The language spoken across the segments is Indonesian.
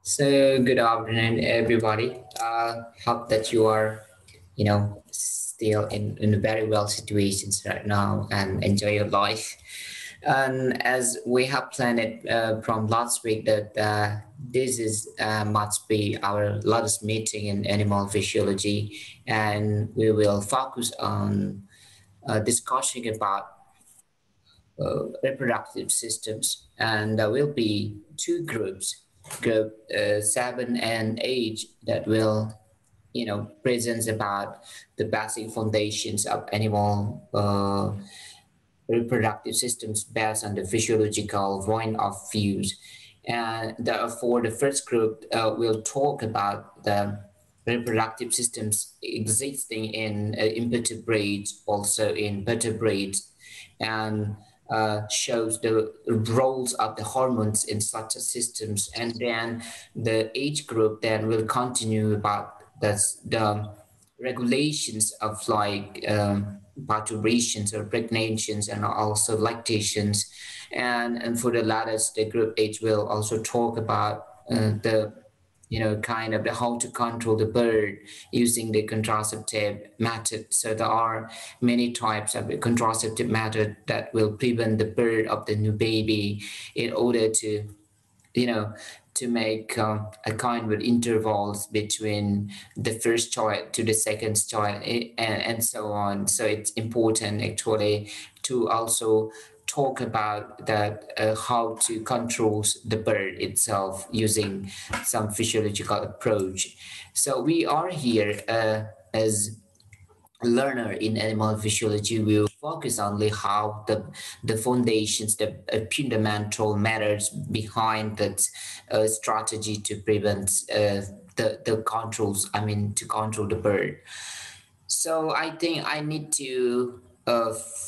So good afternoon, everybody. Hope that you are, still in very well situations right now and enjoy your life. And as we have planned it from last week, that this is must be our latest meeting in animal physiology, and we will focus on discussing about reproductive systems, and there will be two groups, group 7 and 8, that will presents about the basic foundations of animal reproductive systems based on the physiological point of views. And therefore, the first group will talk about the reproductive systems existing in invertebrates, also in vertebrates, and shows the roles of the hormones in such a systems. And then the age group then will continue about the regulations of parturitions or pregnations and also lactations. And for the latter, the group H will also talk about the kind of the how to control the bird using the contraceptive method. So there are many types of contraceptive method that will prevent the birth of the new baby in order to you know to make a kind of intervals between the first child to the second child, and so on. So it's important actually to also talk about that, how to control the bird itself using some physiological approach. So we are here as learner in animal physiology will focus only how the foundations, the fundamental matters behind that strategy to prevent the controls, I mean, to control the bird. So I think I need to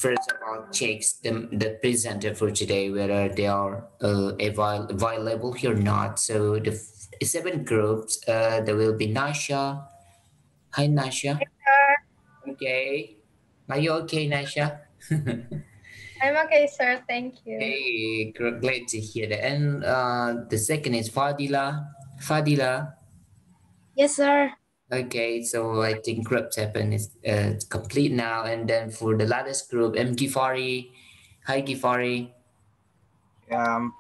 first of all check the presenter for today, whether they are available here or not. So the seven groups, there will be Nasha. Hi, Nasha. Okay. Are you okay, Nasha? I'm okay, sir. Thank you. Hey, glad to hear that. And the second is Fadila. Fadila. Yes, sir. Okay, so I think group 7 is complete now. And then for the latest group, M. Gifari. Hi, Gifari. Um,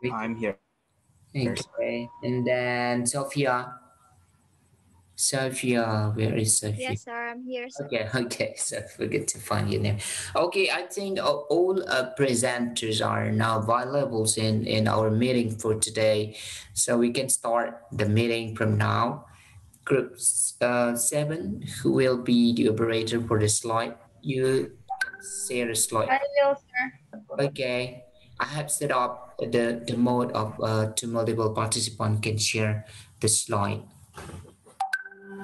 Okay. I'm here, sir. Okay. And then Sophia. Sophia, where is Sophia? Yes, sir. I'm here, sir. Okay, okay, so forget to find your name. Okay, I think all presenters are now available in our meeting for today, so we can start the meeting from now. Group 7, who will be the operator for the slide? You share the slide. I will, sir. Okay, I have set up the mode of to multiple participants can share the slide.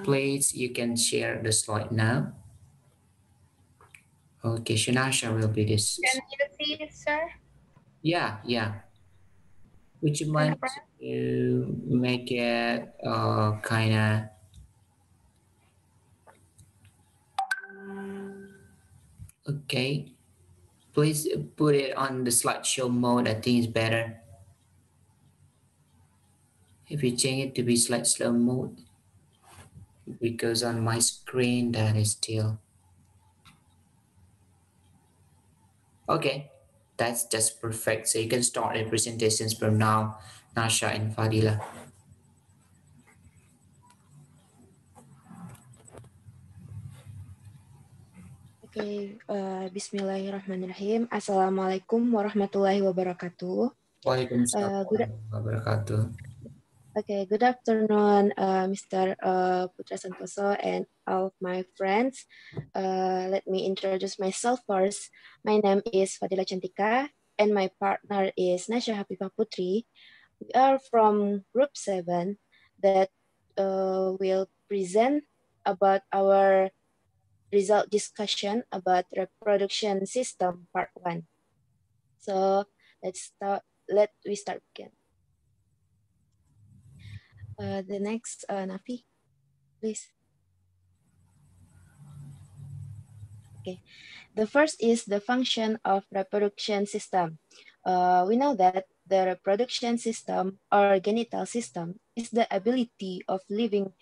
Please, you can share the slide now. Okay, Shanasha will be this. Can you see it, sir? Yeah, yeah. Would you Can I mind press? to make it kind of okay? Please put it on the slideshow mode. I think it's better if you change it to be slideshow mode, because on my screen that is still okay. That's just perfect. So you can start the presentations from now, Nasha and Fadila. Oke, Bismillahirrahmanirrahim. Assalamualaikum warahmatullahi wabarakatuh. Waalaikumsalam Good, warahmatullahi wabarakatuh. okay, good afternoon, Mr. Putra Santoso and all of my friends. Let me introduce myself first. My name is Fadila Cantika, and my partner is Nasha Hafifah Putri. We are from Group 7 that will present about our result discussion about reproduction system part 1. So let we start again. The next, Nafi, please. Okay. The first is the function of reproduction system. We know that the reproduction system or genital system is the ability of living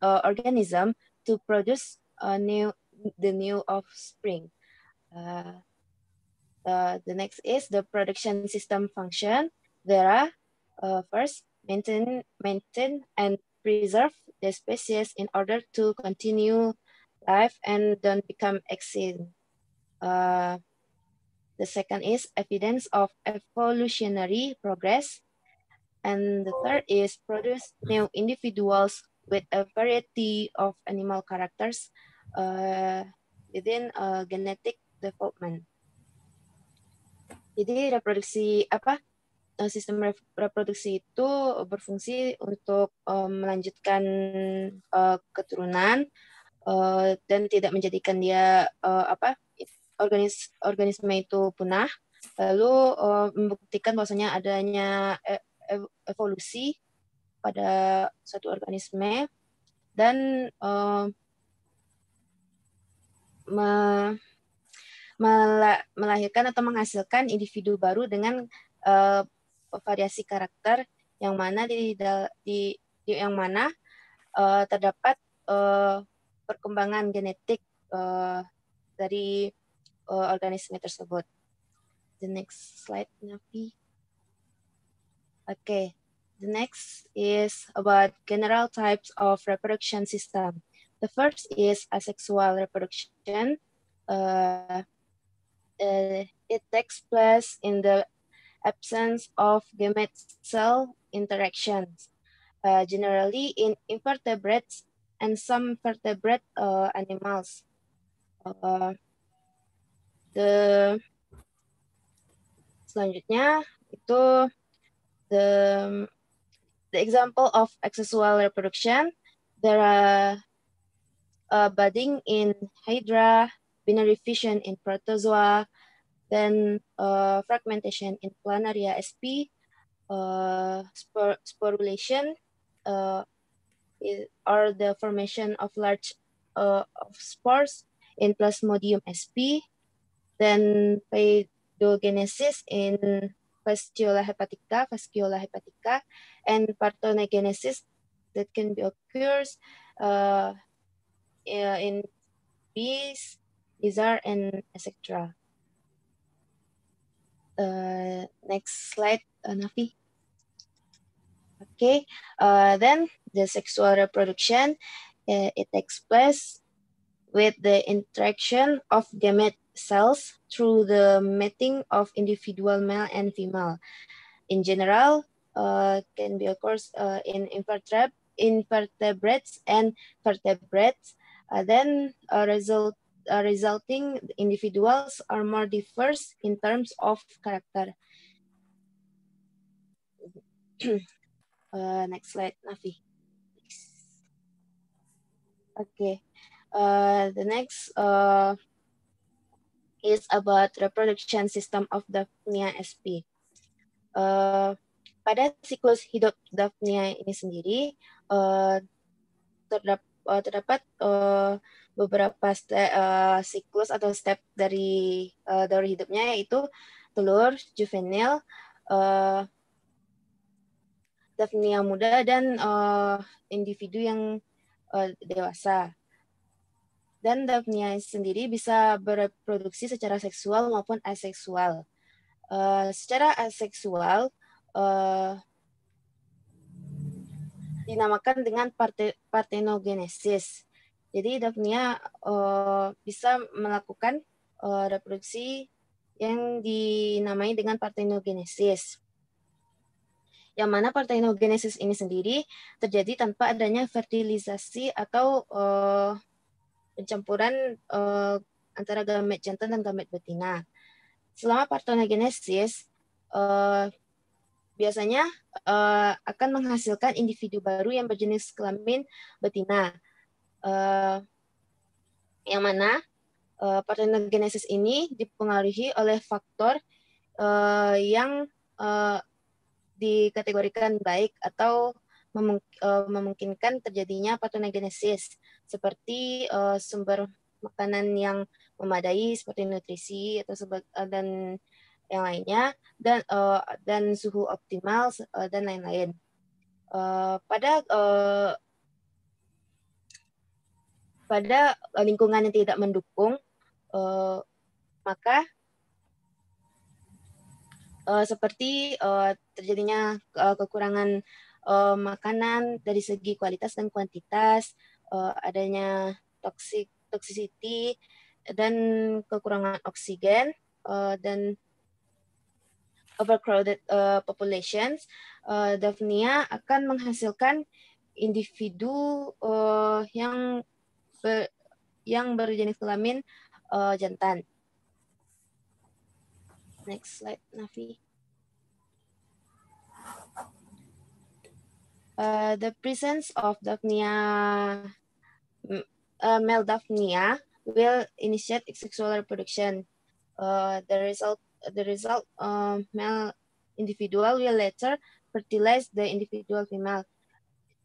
organism to produce the new offspring. The next is the production system function. There are first maintain and preserve the species in order to continue life and don't become extinct. The second is evidence of evolutionary progress. And the third is produce new individuals with a variety of animal characters within genetic development. Jadi sistem reproduksi itu berfungsi untuk melanjutkan keturunan dan tidak menjadikan dia organisme itu punah, lalu membuktikan bahwasanya adanya evolusi pada suatu organisme dan melahirkan atau menghasilkan individu baru dengan variasi karakter yang mana terdapat perkembangan genetik dari organisme tersebut. The next slide, Nafi. Okay, the next is about general types of reproduction system. The first is asexual reproduction. It takes place in the absence of gamete-cell interactions, generally in invertebrates and some vertebrate animals. Selanjutnya itu the example of asexual reproduction. There are budding in Hydra, binary fission in Protozoa, then fragmentation in Planaria sp, sporulation, or the formation of large of spores in Plasmodium sp, then paidogenesis in Fasciola hepatica, and parthenogenesis that can be occurs in bees, lizard, and etc. Next slide, Nafi. Okay, then the sexual reproduction, it takes place with the interaction of gamete cells through the mating of individual male and female. In general, can be occurs in invertebrates and vertebrates. Then resulting individuals are more diverse in terms of character. Next slide, Nafi. Okay. The next is about reproduction system of Daphnia sp. Pada siklus hidup Daphnia ini sendiri terdapat beberapa siklus atau step dari hidupnya, yaitu telur, juvenil, Daphnia muda, dan individu yang dewasa. Dan Daphnia sendiri bisa bereproduksi secara seksual maupun aseksual. Secara aseksual dinamakan dengan parthenogenesis. Jadi Daphnia bisa melakukan reproduksi yang dinamai dengan parthenogenesis. Yang mana parthenogenesis ini sendiri terjadi tanpa adanya fertilisasi atau pencampuran antara gamet jantan dan gamet betina. Selama parthenogenesis biasanya akan menghasilkan individu baru yang berjenis kelamin betina. Yang mana parthenogenesis ini dipengaruhi oleh faktor yang dikategorikan baik atau memungkinkan terjadinya parthenogenesis, seperti sumber makanan yang memadai seperti nutrisi atau dan yang lainnya, dan suhu optimal dan lain-lain. Pada lingkungan yang tidak mendukung, maka seperti terjadinya kekurangan makanan dari segi kualitas dan kuantitas, adanya toxicity dan kekurangan oksigen, dan overcrowded populations, Daphnia akan menghasilkan individu yang berjenis kelamin jantan. Next slide, Nafi. The presence of Daphnia, male Daphnia, will initiate sexual reproduction. The result, male individual will later fertilize the individual female.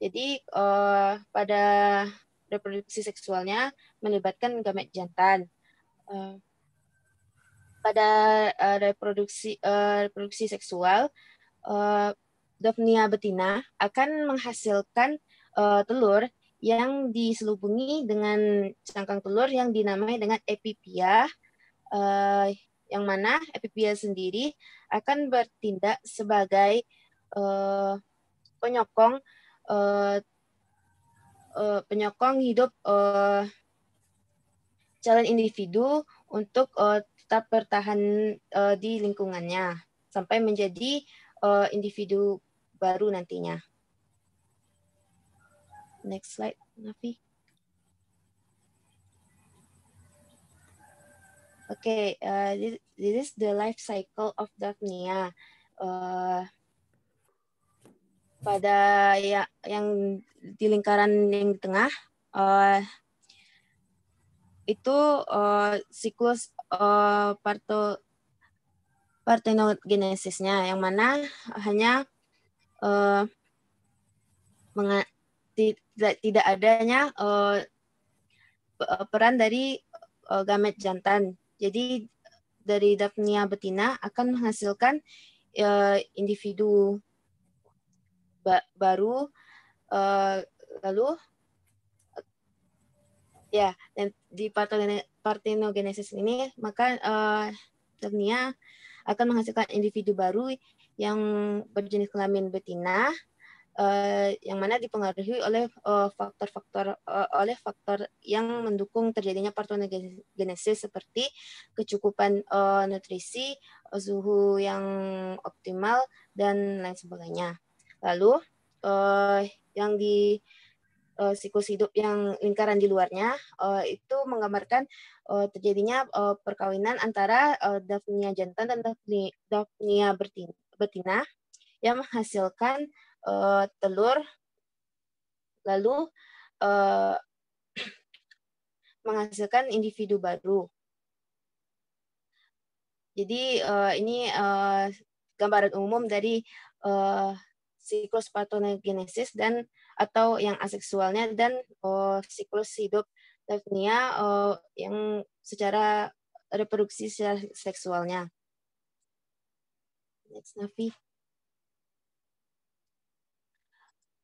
Jadi pada reproduksi seksualnya melibatkan gamet jantan. Pada reproduksi seksual, Daphnia betina akan menghasilkan telur yang diselubungi dengan cangkang telur yang dinamai dengan epipia, yang mana epipia sendiri akan bertindak sebagai penyokong hidup calon individu untuk tetap bertahan di lingkungannya sampai menjadi individu baru nantinya. Next slide, Nafi. Okay, this is the life cycle of Daphnia. Pada yang di lingkaran yang di tengah, itu siklus partenogenesisnya, yang mana hanya tidak adanya peran dari gamet jantan. Jadi dari Daphnia betina akan menghasilkan individu baru, lalu ya, dan di partenogenesis ini maka Daphnia akan menghasilkan individu baru yang berjenis kelamin betina, yang mana dipengaruhi oleh faktor yang mendukung terjadinya partenogenesis seperti kecukupan nutrisi, suhu yang optimal, dan lain sebagainya. Lalu yang di siklus hidup yang lingkaran di luarnya itu menggambarkan terjadinya perkawinan antara Daphnia jantan dan Daphnia betina yang menghasilkan telur, lalu menghasilkan individu baru. Jadi ini gambaran umum dari siklus partenogenesis dan atau yang aseksualnya dan siklus hidup Daphnia yang secara reproduksi seksualnya. Next, Nafi.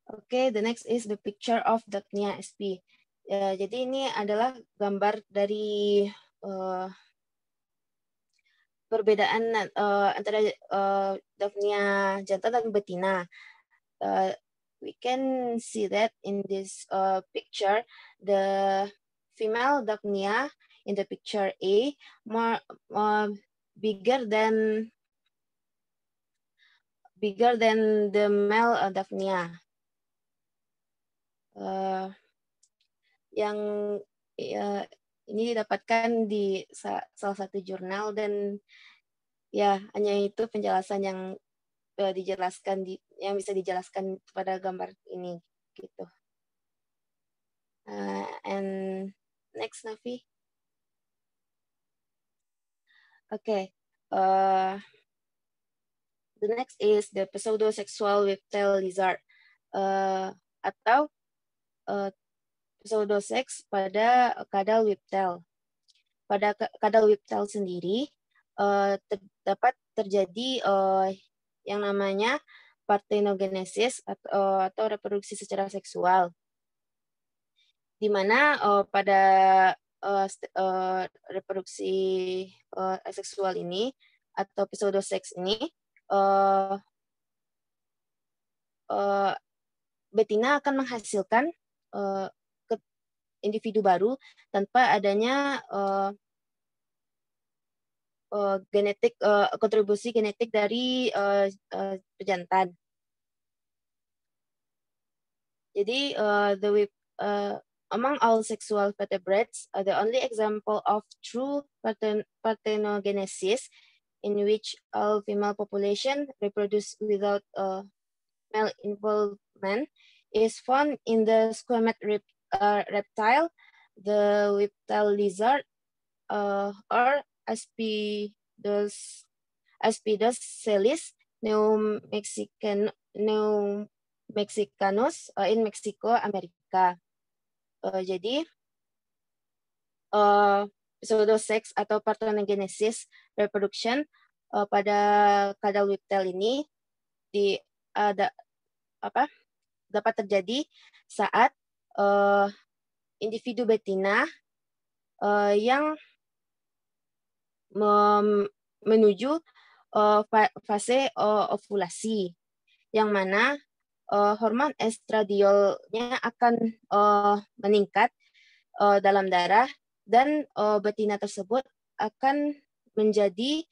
Okay, the next is the picture of Daphnia sp. Jadi ini adalah gambar dari perbedaan antara Daphnia jantan dan betina. We can see that in this picture, the female Daphnia in the picture A more bigger than the male Daphnia. Yang ini didapatkan di salah satu jurnal, dan ya hanya itu penjelasan yang yang bisa dijelaskan pada gambar ini gitu. And next, Nafi. Okay. The next is the pseudosexual whiptail lizard, atau pseudosex pada kadal whiptail. Pada kadal whiptail sendiri terdapat terjadi yang namanya parthenogenesis atau reproduksi secara seksual, di mana pada reproduksi seksual ini atau pseudoseks ini betina akan menghasilkan individu baru tanpa adanya kontribusi genetik dari pejantan. Jadi among all sexual vertebrates, the only example of true parthenogenesis in which all female population reproduce without male involvement is found in the squamate reptile, the whiptail lizard, or Aspidos sellis neomexicanus in Mexico, Amerika. Jadi pseudosex atau parthenogenesis reproduction pada kadal whiptail ini dapat terjadi saat individu betina yang menuju fase ovulasi, yang mana hormon estradiolnya akan meningkat dalam darah, dan betina tersebut akan menjadi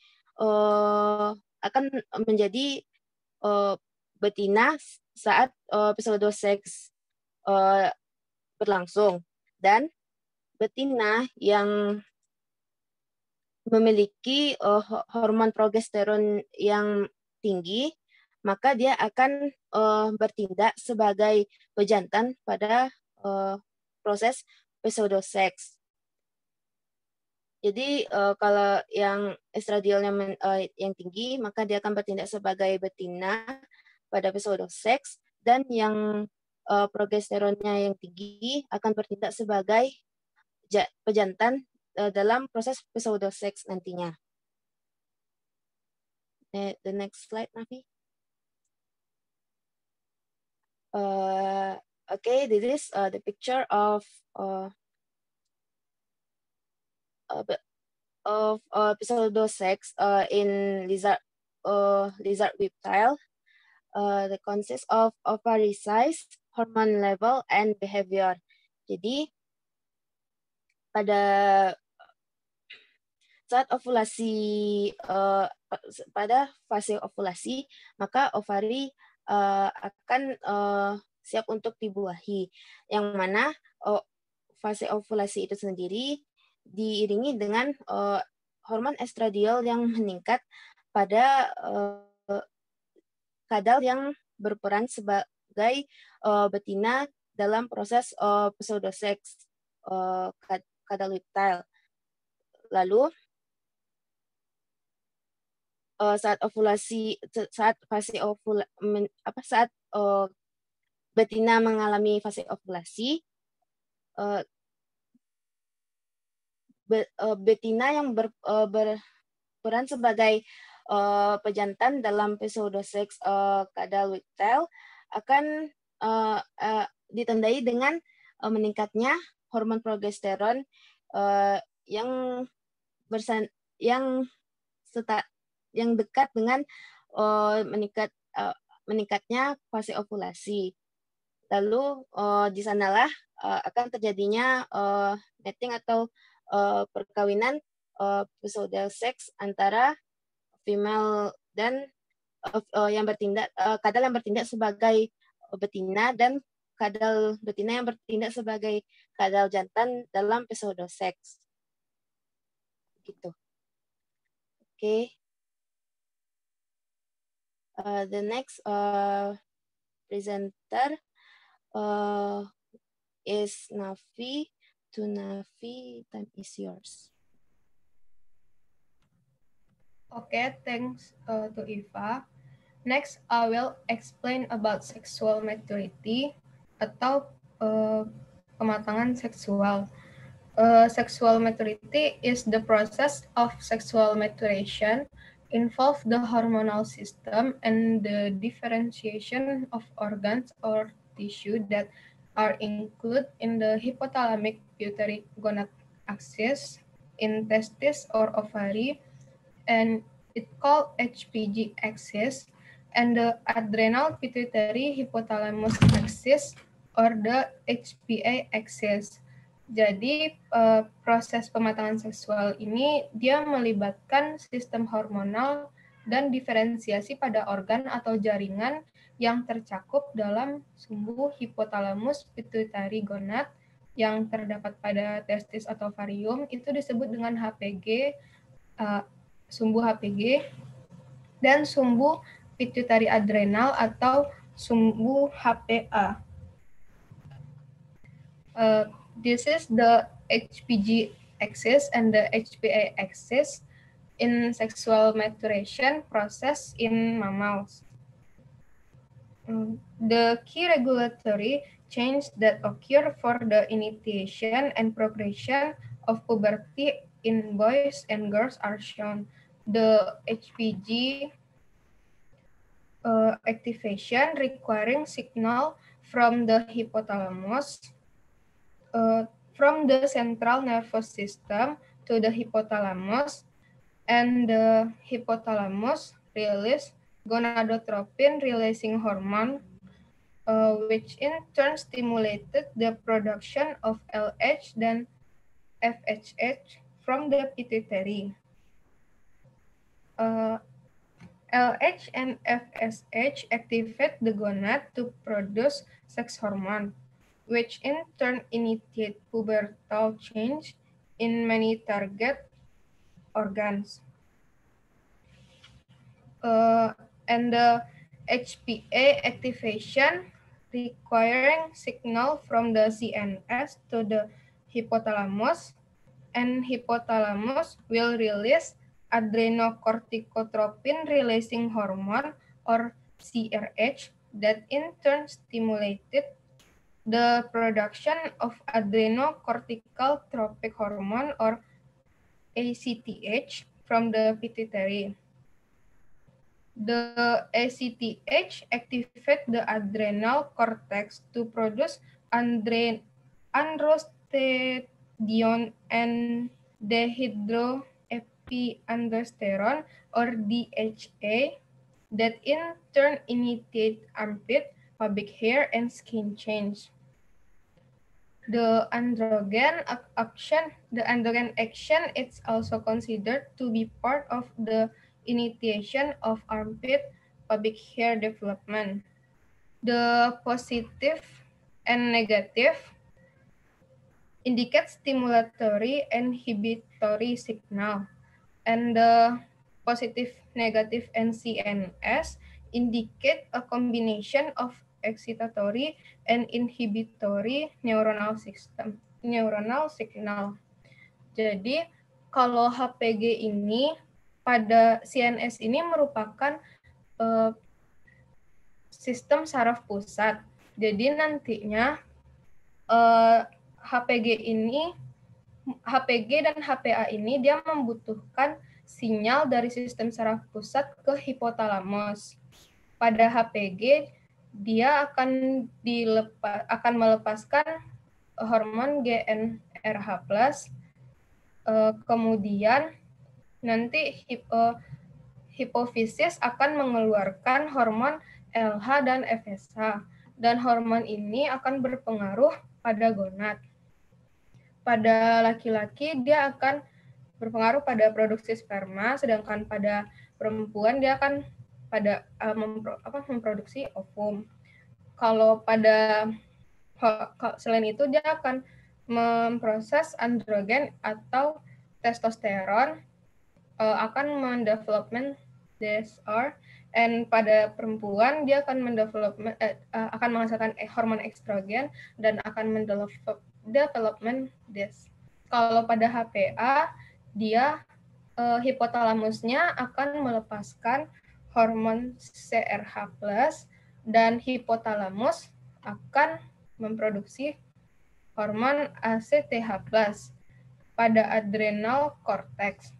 betina saat pseudoseks berlangsung, dan betina yang memiliki hormon progesteron yang tinggi, maka dia akan bertindak sebagai pejantan pada proses pseudoseks. Jadi kalau yang estradiolnya yang tinggi, maka dia akan bertindak sebagai betina pada pseudoseks, dan yang progesteronnya yang tinggi akan bertindak sebagai pejantan dalam proses pseudoseks nantinya. The next slide, Nafi. Okay, this is the picture of pseudoseks in lizard whiptail. That consists of ovary size, hormone level, and behavior. Jadi pada saat ovulasi, pada fase ovulasi, maka ovari akan siap untuk dibuahi, yang mana fase ovulasi itu sendiri diiringi dengan hormon estradiol yang meningkat pada kadal yang berperan sebagai betina dalam proses pseudoseks kadal whiptail. Lalu saat betina mengalami fase ovulasi, betina yang berperan sebagai pejantan dalam pseudoseks kadal whiptail akan ditandai dengan meningkatnya hormon progesteron yang dekat dengan meningkatnya fase ovulasi. Lalu di sanalah akan terjadinya mating atau perkawinan pseudoseks antara female dan kadal yang bertindak sebagai betina dan kadal betina yang bertindak sebagai kadal jantan dalam pseudoseks. Gitu. Okay. The next presenter is Nafi. To Nafi, time is yours. Okay, thanks to Eva. Next, I will explain about sexual maturity atau kematangan seksual. Sexual maturity is the process of sexual maturation involve the hormonal system and the differentiation of organs or tissue that are included in the hypothalamic pituitary gonad axis in testis or ovary, and it called HPG axis, and the adrenal pituitary hypothalamus axis or the HPA axis. Jadi proses pematangan seksual ini dia melibatkan sistem hormonal dan diferensiasi pada organ atau jaringan yang tercakup dalam sumbu hipotalamus pituitary gonad yang terdapat pada testis atau ovarium, itu disebut dengan HPG, sumbu HPG, dan sumbu pituitary adrenal atau sumbu HPA. This is the HPG axis and the HPA axis in sexual maturation process in mammals. The key regulatory change that occur for the initiation and progression of puberty in boys and girls are shown. The HPG activation requiring signal from the hypothalamus, from the central nervous system to the hypothalamus, and the hypothalamus release gonadotropin releasing hormone, which in turn stimulated the production of LH dan FSH from the pituitary. LH and FSH activate the gonad to produce sex hormone, which in turn initiate pubertal change in many target organs. And the HPA activation requiring signal from the CNS to the hypothalamus, and hypothalamus will release adrenocorticotropin releasing hormone or CRH that in turn stimulated the production of adrenocortical tropic hormone or ACTH from the pituitary. The ACTH activates the adrenal cortex to produce androstenedione and dehydroepiandrosterone or DHA that in turn initiate armpit, pubic hair, and skin change. The androgen action is also considered to be part of the initiation of armpit, pubic hair development. The positive and negative indicate stimulatory and inhibitory signal, and the positive, negative, and CNS indicate a combination of excitatory and inhibitory neuronal signal. Jadi kalau HPG ini pada CNS ini merupakan sistem saraf pusat. Jadi nantinya HPG dan HPA ini dia membutuhkan sinyal dari sistem saraf pusat ke hipotalamus. Pada HPG dia akan melepaskan hormon GnRH+, kemudian nanti hipofisis akan mengeluarkan hormon LH dan FSH, dan hormon ini akan berpengaruh pada gonad. Pada laki-laki dia akan berpengaruh pada produksi sperma, sedangkan pada perempuan dia akan memproduksi ovum. Kalau selain itu dia akan memproses androgen atau testosteron, akan mendevelopment DSR, dan pada perempuan dia akan akan menghasilkan hormon estrogen dan akan development DES. Kalau pada HPA dia hipotalamusnya akan melepaskan hormon CRH+, dan hipotalamus akan memproduksi hormon ACTH+. Pada adrenal cortex.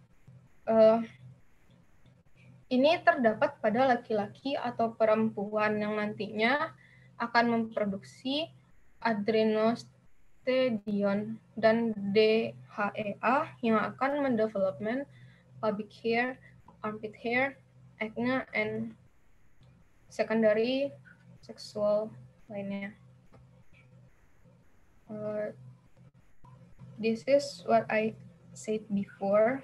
ini terdapat pada laki-laki atau perempuan yang nantinya akan memproduksi adrenostadion dan DHEA yang akan mendevelopment pubic hair, armpit hair, acne, and secondary seksual lainnya. This is what I said before.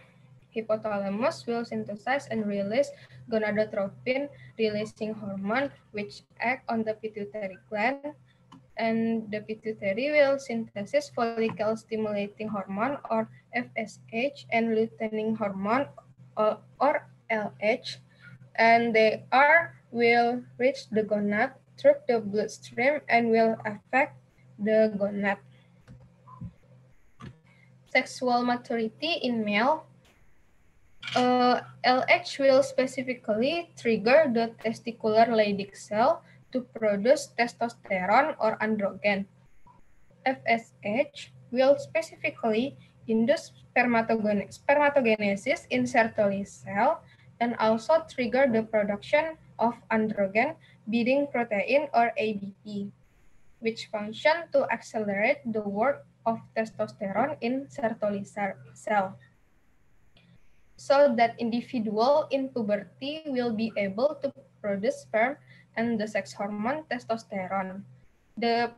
Hypothalamus will synthesize and release gonadotropin releasing hormone which act on the pituitary gland, and the pituitary will synthesize follicle stimulating hormone or FSH and luteinizing hormone or LH, and they will reach the gonad through the bloodstream and will affect the gonad. Sexual maturity in male. LH will specifically trigger the testicular Leydig cell to produce testosterone or androgen. FSH will specifically induce spermatogenesis in Sertoli cell and also trigger the production of androgen binding protein or ABP, which function to accelerate the work of testosterone in Sertoli cell, so that individual in puberty will be able to produce sperm and the sex hormone testosterone. The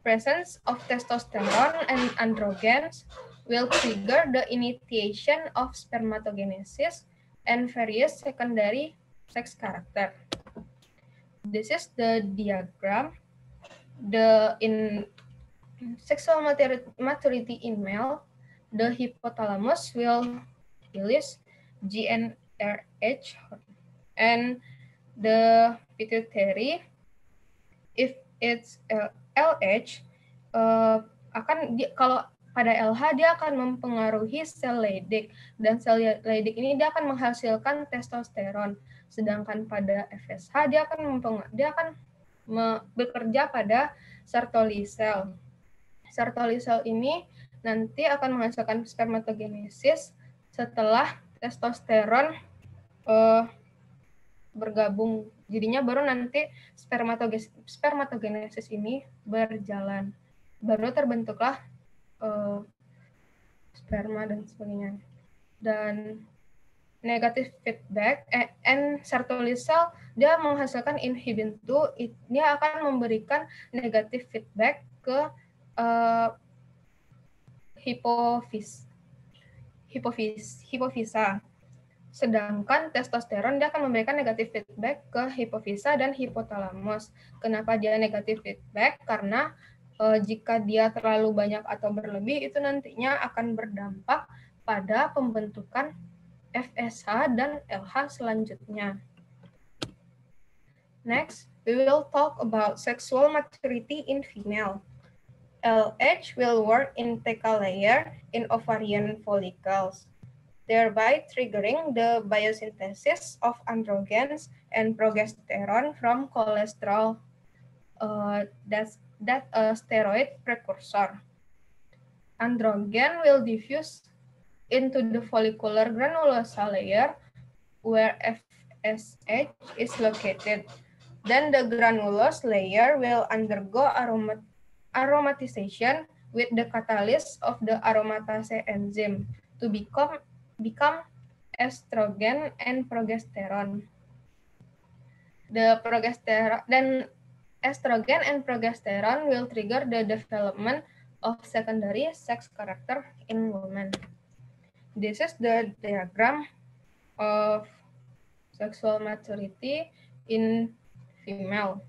presence of testosterone and androgens will trigger the initiation of spermatogenesis and various secondary sex character. This is the diagram. In sexual maturity in male, the hypothalamus will release GnRH, and the pituitary, if it's LH, kalau pada LH dia akan mempengaruhi sel Leydig, dan sel Leydig ini dia akan menghasilkan testosteron, sedangkan pada FSH dia akan bekerja pada Sertoli cell. Sertoli cell ini nanti akan menghasilkan spermatogenesis setelah testosteron bergabung. Jadinya baru nanti spermatogenesis ini berjalan. Baru terbentuklah sperma dan sebagainya. Dan negative feedback, and Sertoli cell dia menghasilkan inhibin 2, dia akan memberikan negative feedback ke hipofisa. Sedangkan testosteron dia akan memberikan negatif feedback ke hipofisa dan hipotalamus. Kenapa dia negatif feedback? Karena jika dia terlalu banyak atau berlebih, itu nantinya akan berdampak pada pembentukan FSH dan LH selanjutnya. Next, we will talk about sexual maturity in female. LH will work in theca layer in ovarian follicles, thereby triggering the biosynthesis of androgens and progesterone from cholesterol, that's a steroid precursor. Androgen will diffuse into the follicular granulosa layer where FSH is located. Then the granulose layer will undergo aromatization with the catalyst of the aromatase enzyme to become estrogen and progesterone. Estrogen and progesterone will trigger the development of secondary sex character in women. This is the diagram of sexual maturity in female.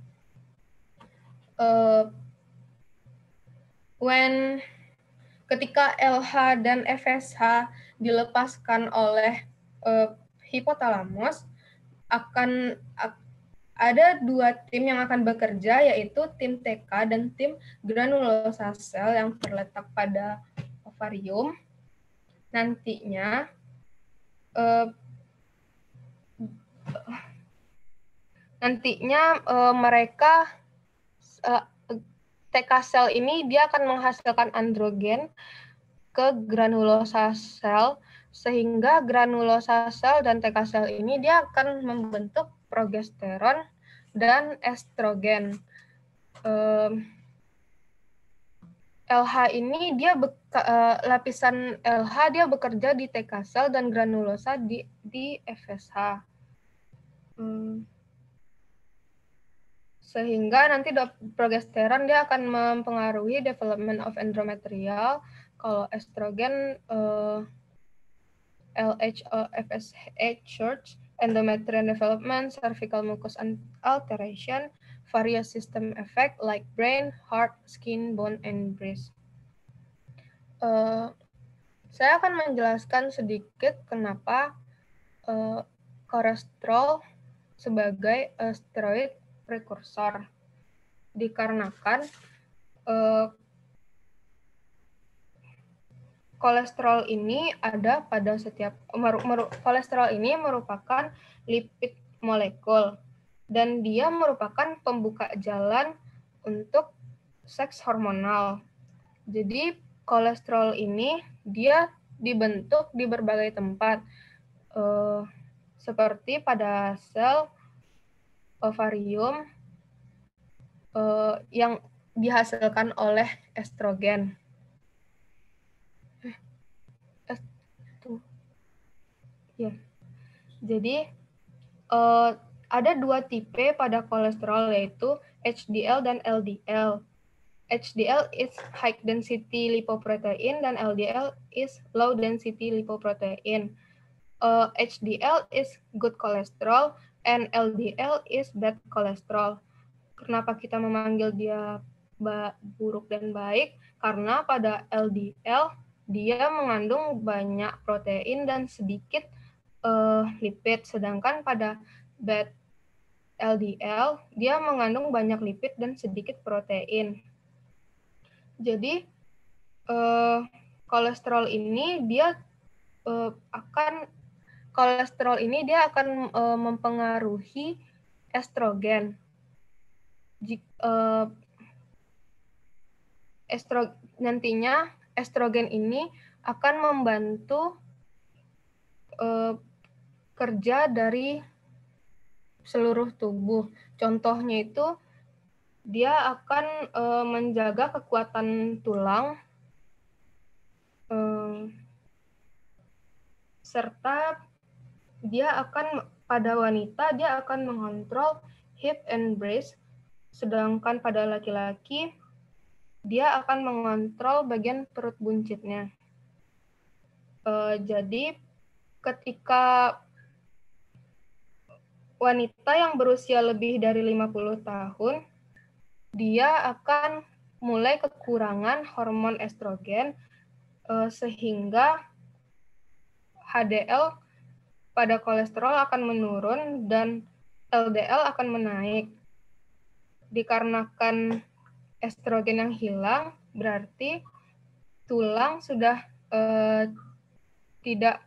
Ketika LH dan FSH dilepaskan oleh hipotalamus, akan ada 2 tim yang akan bekerja, yaitu tim TK dan tim granulosa sel yang terletak pada ovarium. Nantinya mereka TK sel ini dia akan menghasilkan androgen ke granulosa sel, Sehingga granulosa sel dan TK sel ini dia akan membentuk progesteron dan estrogen. LH ini dia lapisan LH dia bekerja di TK sel dan granulosa di FSH. Sehingga nanti progesteron dia akan mempengaruhi development of endometrial. Kalau estrogen LH FSH short, endometrial development, cervical mucus alteration, various system effect like brain, heart, skin, bone, and breast. Saya akan menjelaskan sedikit kenapa kolesterol sebagai steroid prekursor. Dikarenakan kolesterol ini ada pada setiap kolesterol ini merupakan lipid molekul dan dia merupakan pembuka jalan untuk seks hormonal. Jadi kolesterol ini dia dibentuk di berbagai tempat seperti pada sel ovarium yang dihasilkan oleh estrogen. Jadi ada dua tipe pada kolesterol yaitu HDL dan LDL. HDL is high density lipoprotein dan LDL is low density lipoprotein. HDL is good cholesterol and LDL is bad cholesterol. Kenapa kita memanggil dia buruk dan baik? Karena pada LDL dia mengandung banyak protein dan sedikit lipid, sedangkan pada bad LDL dia mengandung banyak lipid dan sedikit protein. Jadi kolesterol ini dia akan mempengaruhi estrogen. Nantinya estrogen ini akan membantu kerja dari seluruh tubuh. Contohnya itu dia akan menjaga kekuatan tulang serta dia akan pada wanita dia akan mengontrol hip and breast, sedangkan pada laki-laki dia akan mengontrol bagian perut buncitnya. Jadi ketika wanita yang berusia lebih dari 50 tahun, dia akan mulai kekurangan hormon estrogen sehingga HDL pada kolesterol akan menurun dan LDL akan menaik. Dikarenakan estrogen yang hilang, berarti tulang sudah tidak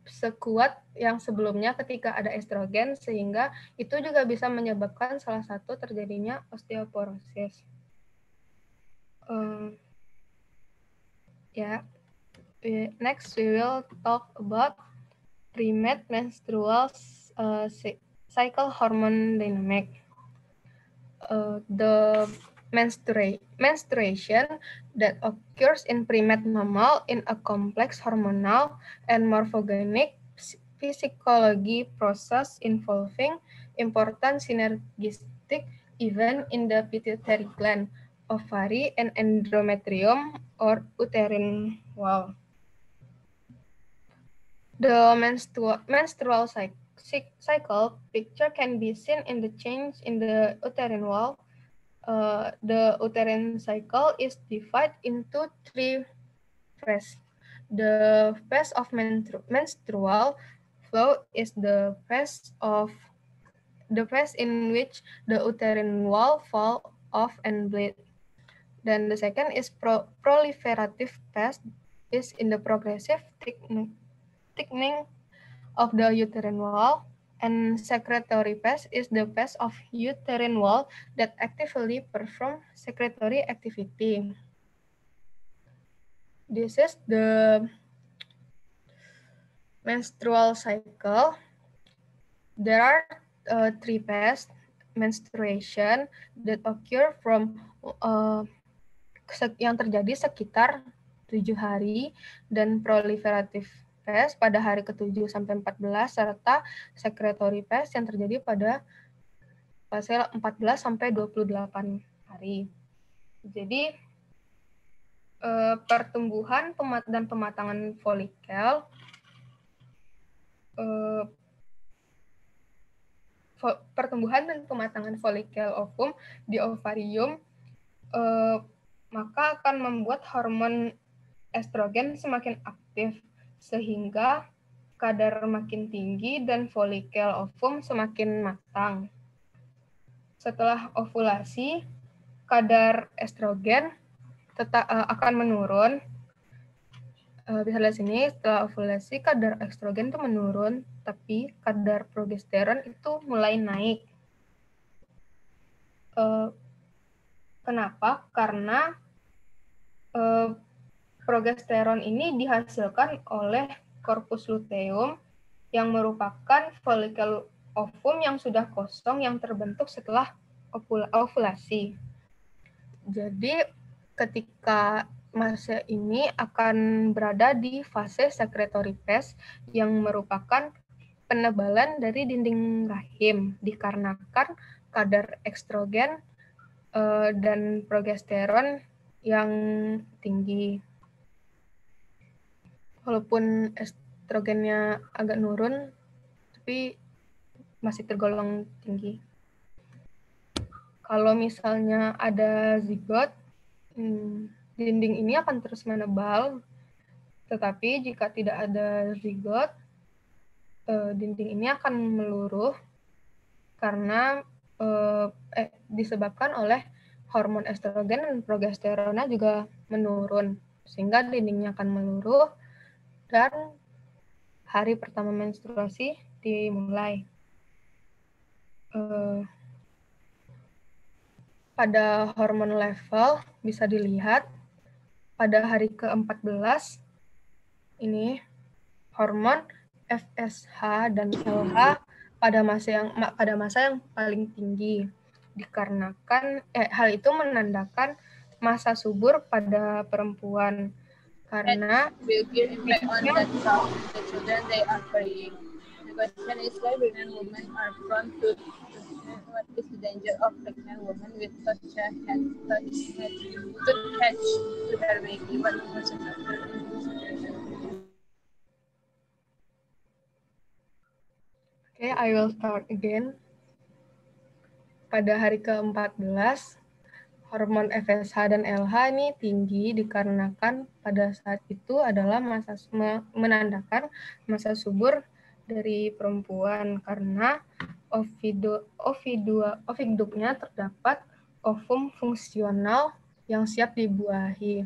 sekuat yang sebelumnya ketika ada estrogen, sehingga itu juga bisa menyebabkan salah satu terjadinya osteoporosis. Next we will talk about premenstrual cycle hormone dynamic. The menstruation that occurs in premat mammal in a complex hormonal and morphogenic physiology process involving important synergistic event in the pituitary gland, ovary, and endometrium or uterine wall. The menstrual cycle picture can be seen in the change in the uterine wall. The uterine cycle is divided into 3 phases. The phase of menstrual flow is the phase in which the uterine wall fall off and bleed. Then the second is proliferative phase, is in the progressive thickening of the uterine wall. And secretory phase is the phase of uterine wall that actively perform secretory activity. This is the menstrual cycle. There are three phases menstruation that occur from yang terjadi sekitar 7 hari dan proliferative phase pada hari ke-7 sampai 14 serta secretory phase yang terjadi pada fase 14 sampai 28 hari. Jadi pertumbuhan dan pematangan folikel pertumbuhan dan pematangan folikel ovum di ovarium maka akan membuat hormon estrogen semakin aktif sehingga kadar makin tinggi dan folikel ovum semakin matang. Setelah ovulasi, kadar estrogen akan menurun. Bisa lihat sini, setelah ovulasi kadar estrogen itu menurun, tapi kadar progesteron itu mulai naik. Kenapa? Karena progesteron ini dihasilkan oleh corpus luteum yang merupakan folikel ovum yang sudah kosong yang terbentuk setelah ovulasi. Jadi ketika masa ini akan berada di fase secretory phase yang merupakan penebalan dari dinding rahim dikarenakan kadar estrogen dan progesteron yang tinggi. Walaupun estrogennya agak nurun, tapi masih tergolong tinggi. Kalau misalnya ada zigot, dinding ini akan terus menebal, tetapi jika tidak ada zigot, dinding ini akan meluruh karena disebabkan oleh hormon estrogen dan progesterona juga menurun, sehingga dindingnya akan meluruh dan hari pertama menstruasi dimulai. Pada hormon level bisa dilihat pada hari ke-14 ini hormon FSH dan LH pada masa yang paling tinggi dikarenakan hal itu menandakan masa subur pada perempuan karena will give impact on the children they are carrying. The question is why pregnant women are prone to what is the danger of pregnant women with such a tooth hatch to their baby? What was it? Okay, I will start again. Pada hari ke-14, hormon FSH dan LH ini tinggi dikarenakan pada saat itu adalah menandakan masa subur dari perempuan karena oviduknya terdapat ovum fungsional yang siap dibuahi.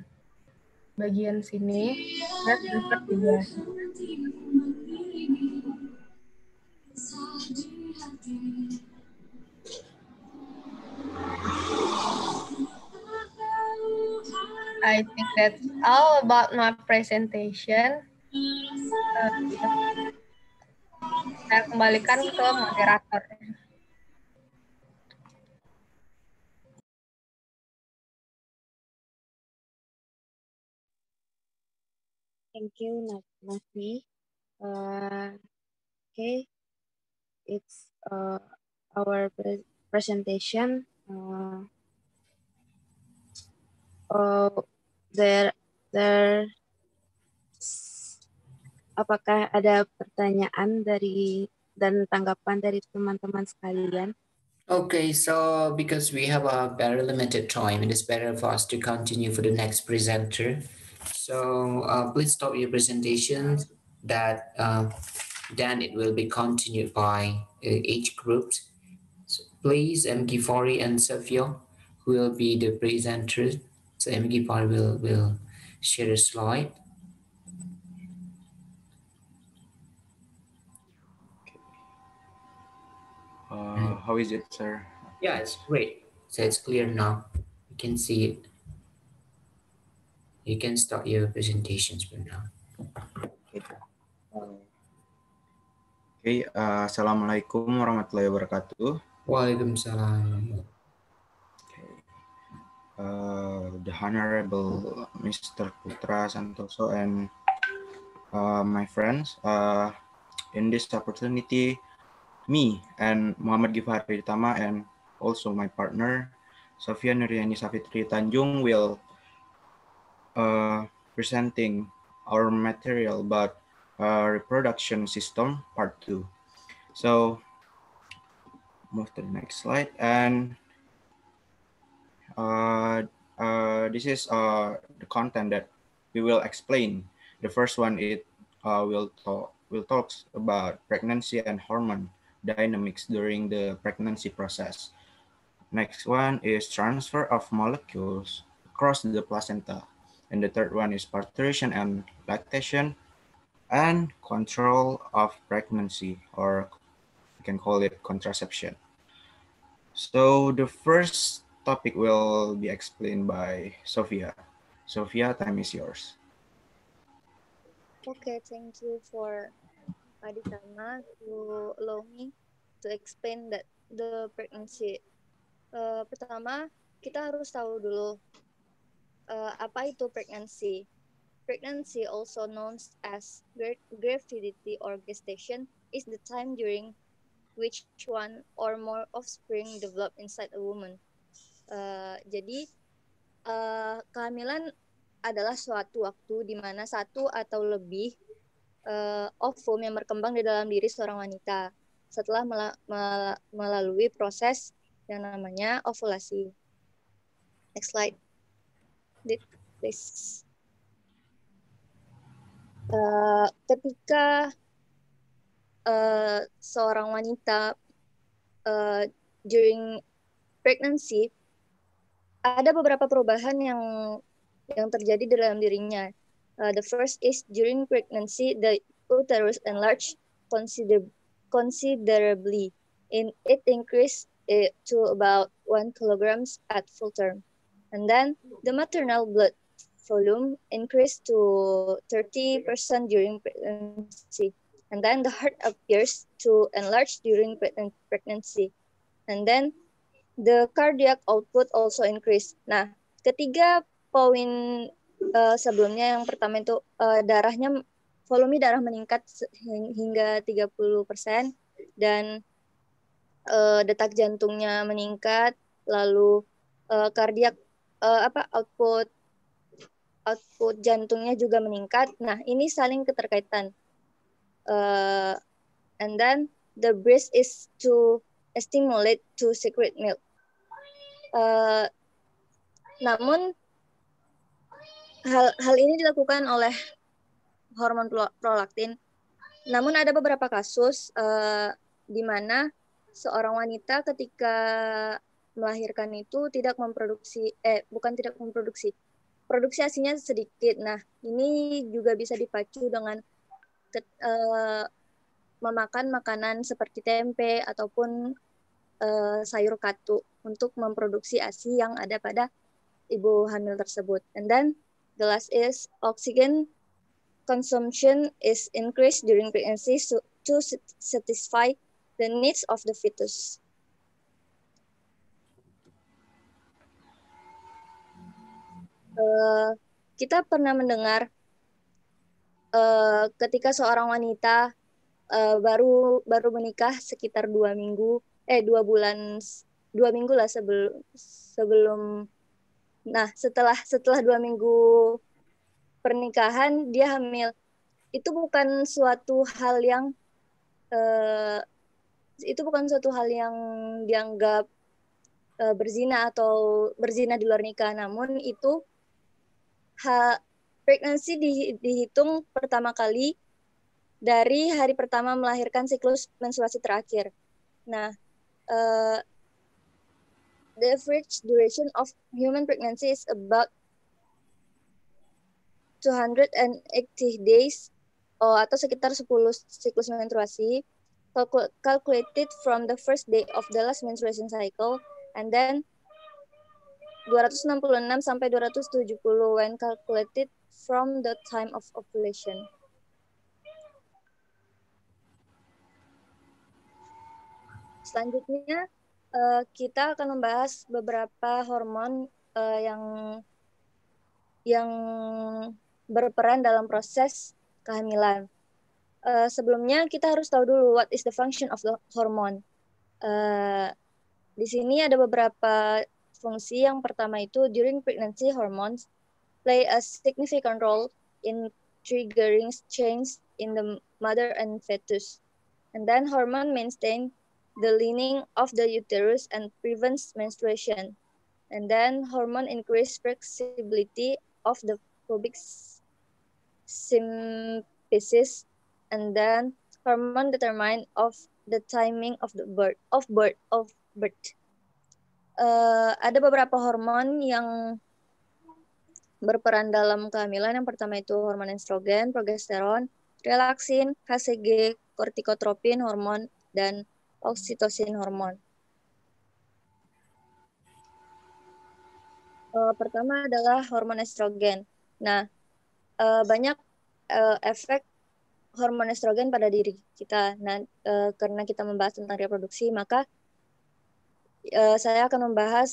Bagian sini sudah dibuahi. I think that's all about my presentation. Saya kembalikan ke moderator. Thank you, Nafi. Okay, it's our presentation. Apakah ada pertanyaan dan tanggapan dari teman-teman sekalian? Okay, so because we have a very limited time, it is better for us to continue for the next presenter. So please stop your presentations. Then it will be continued by each group. So please, Gifari and Safia will be the presenters. So Gifari will share a slide. How is it, sir? Yeah, it's great. So it's clear now. You can see it. You can start your presentations for now. Okay, Assalamualaikum warahmatullahi wabarakatuh. Waalaikumsalam. The Honorable Mr. Putra Santoso and my friends, in this opportunity, me and Muhammad Gifari Tama and also my partner, Sofia Nuriani Safitri Tanjung will presenting our material about reproduction system part 2. So move to the next slide, and this is the content that we will explain. The first one will talks about pregnancy and hormone dynamics during the pregnancy process. Next one is transfer of molecules across the placenta, and the third one is parturition and lactation, and control of pregnancy, or you can call it contraception. So the first topic will be explained by Sophia. Sophia, time is yours. Okay, thank you for Aditama to allow me to explain that the pregnancy. Pertama, kita harus tahu dulu apa itu pregnancy. Pregnancy, also known as gravidity or gestation, is the time during which one or more offspring develop inside a woman. Jadi kehamilan adalah suatu waktu di mana satu atau lebih ovum yang berkembang di dalam diri seorang wanita setelah melalui proses yang namanya ovulasi. Next slide, please. Ketika seorang wanita during pregnancy, ada beberapa perubahan yang terjadi di dalam dirinya. The first is during pregnancy, the uterus enlarged considerably, and it increased to about 1 kilograms at full term. And then the maternal blood volume increased to 30% during pregnancy. And then the heart appears to enlarge during pregnancy. And then the cardiac output also increased. Nah, ketiga poin sebelumnya, yang pertama itu volume darah meningkat hingga 30%, dan detak jantungnya meningkat, lalu cardiac output jantungnya juga meningkat. Nah, ini saling keterkaitan. And then the breast is to stimulate to secrete milk. Namun hal ini dilakukan oleh hormon prolaktin. Namun ada beberapa kasus di mana seorang wanita ketika melahirkan itu produksi ASINya sedikit. Nah, ini juga bisa dipacu dengan memakan makanan seperti tempe ataupun sayur katu untuk memproduksi ASI yang ada pada ibu hamil tersebut. And then the last is oxygen consumption is increased during pregnancy to satisfy the needs of the fetus. Kita pernah mendengar ketika seorang wanita baru menikah sekitar 2 minggu lah sebelum. Nah, setelah 2 minggu pernikahan dia hamil. Itu bukan suatu hal yang dianggap berzina atau berzina di luar nikah, namun itu pregnancy dihitung pertama kali dari hari pertama melahirkan siklus menstruasi terakhir. Nah, the average duration of human pregnancy is about 280 days, atau sekitar 10 siklus menstruasi, calculated from the first day of the last menstruation cycle, and then 266 sampai 270 when calculated from the time of ovulation. Selanjutnya kita akan membahas beberapa hormon yang berperan dalam proses kehamilan. Sebelumnya kita harus tahu dulu what is the function of the hormone. Di sini ada beberapa fungsi. Yang pertama itu during pregnancy, hormones play a significant role in triggering change in the mother and fetus. And then hormone maintain the lining of the uterus and prevents menstruation. And then hormone increase flexibility of the pubic symphysis. And then hormone determine of the timing of the birth. Ada beberapa hormon yang berperan dalam kehamilan. Yang pertama itu hormon estrogen, progesteron, relaksin, HCG, kortikotropin hormon, dan oksitosin hormon. Pertama adalah hormon estrogen. Nah, banyak efek hormon estrogen pada diri kita. Nah, karena kita membahas tentang reproduksi, maka saya akan membahas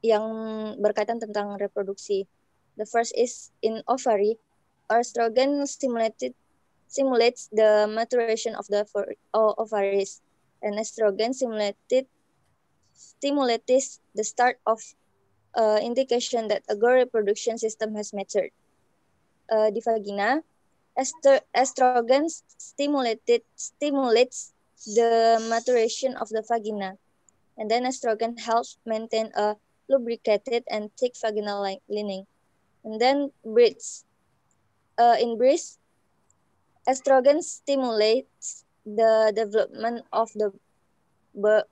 yang berkaitan tentang reproduksi. The first is in ovary. Estrogen simulates the maturation of the ovaries, and estrogen stimulates the start of indication that a girl reproduction system has matured. Di vagina, estrogen stimulates the maturation of the vagina, and then estrogen helps maintain a lubricated and thick vaginal lining. And then breasts. In breasts, estrogen stimulates the development of the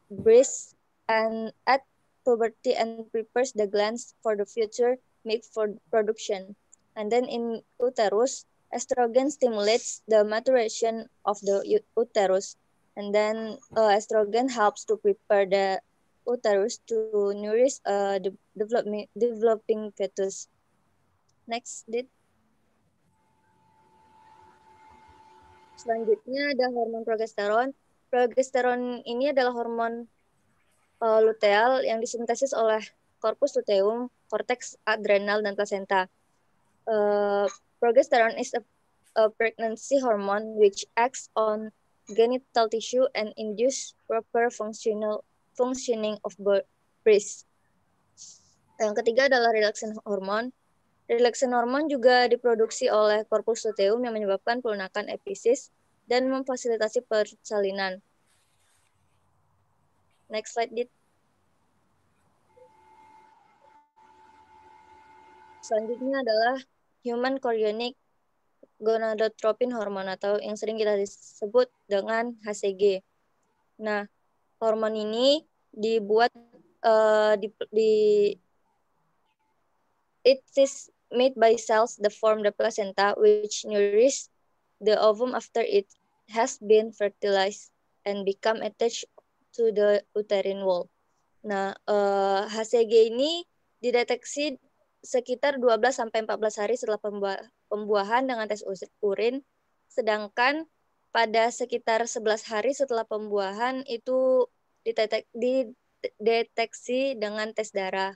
breast and at puberty and prepares the glands for the future milk for production. And then in uterus, estrogen stimulates the maturation of the uterus. And then estrogen helps to prepare the uterus to nourish the developing fetus. Next, Dit. Selanjutnya ada hormon progesteron. Progesteron ini adalah hormon luteal yang disintesis oleh corpus luteum, cortex adrenal, dan placenta. Progesterone is a pregnancy hormone which acts on genital tissue and induce proper functioning of breast. Yang ketiga adalah relaxin hormone. Relaxin hormon juga diproduksi oleh corpus luteum yang menyebabkan pelunakan episis dan memfasilitasi persalinan. Next slide, Dit. Selanjutnya adalah human chorionic gonadotropin hormon atau yang sering kita sebut dengan HCG. Nah, hormon ini dibuat it is made by cells that form the placenta, which nourish the ovum after it has been fertilized and become attached to the uterine wall. Nah, HCG ini dideteksi sekitar 12-14 hari setelah pembuahan dengan tes urin, sedangkan pada sekitar 11 hari setelah pembuahan itu dideteksi dengan tes darah.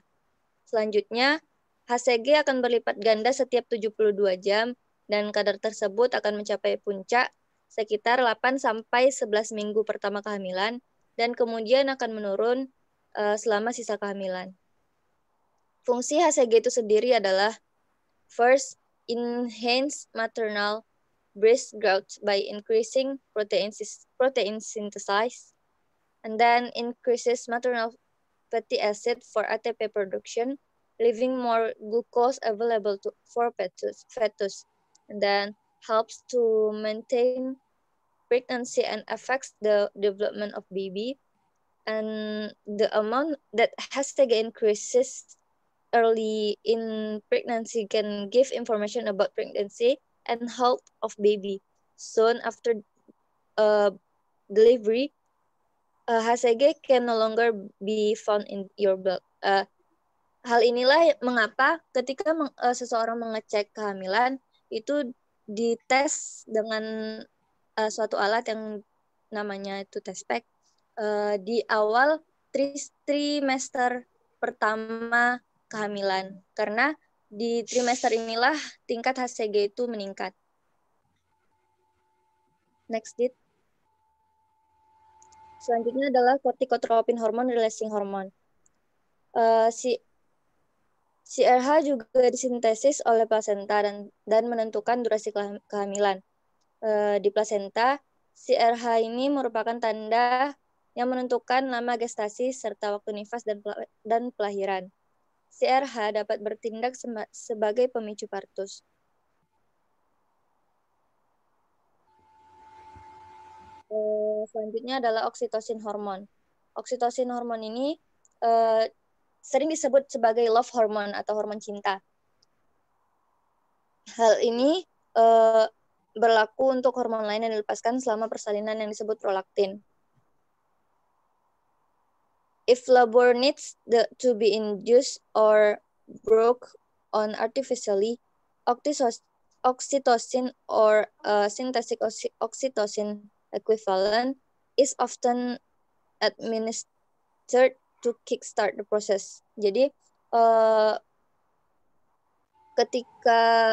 Selanjutnya, HCG akan berlipat ganda setiap 72 jam dan kadar tersebut akan mencapai puncak sekitar 8-11 minggu pertama kehamilan dan kemudian akan menurun selama sisa kehamilan. Fungsi HCG itu sendiri adalah first, enhance maternal breast growth by increasing protein synthesis, and then increases maternal fatty acid for ATP production, leaving more glucose available for fetus, and then helps to maintain pregnancy and affects the development of baby. And the amount that HCG increases early in pregnancy can give information about pregnancy and health of baby. Soon after delivery, HCG can no longer be found in your blood. hal inilah mengapa ketika seseorang mengecek kehamilan itu dites dengan suatu alat yang namanya itu test pack di awal trimester pertama kehamilan, karena di trimester inilah tingkat HCG itu meningkat. Next, Dit. Selanjutnya adalah corticotropin hormone releasing hormone. CRH juga disintesis oleh plasenta dan menentukan durasi kehamilan. Di plasenta, CRH ini merupakan tanda yang menentukan lama gestasi serta waktu nifas dan pelahiran. CRH dapat bertindak sebagai pemicu partus. Selanjutnya adalah oksitosin hormon. Oksitosin hormon ini sering disebut sebagai love hormone atau hormon cinta. Hal ini berlaku untuk hormon lain yang dilepaskan selama persalinan yang disebut prolaktin. If labor needs to be induced or broke on artificially, oxytocin or synthetic oxytocin equivalent is often administered to kickstart the process. Jadi ketika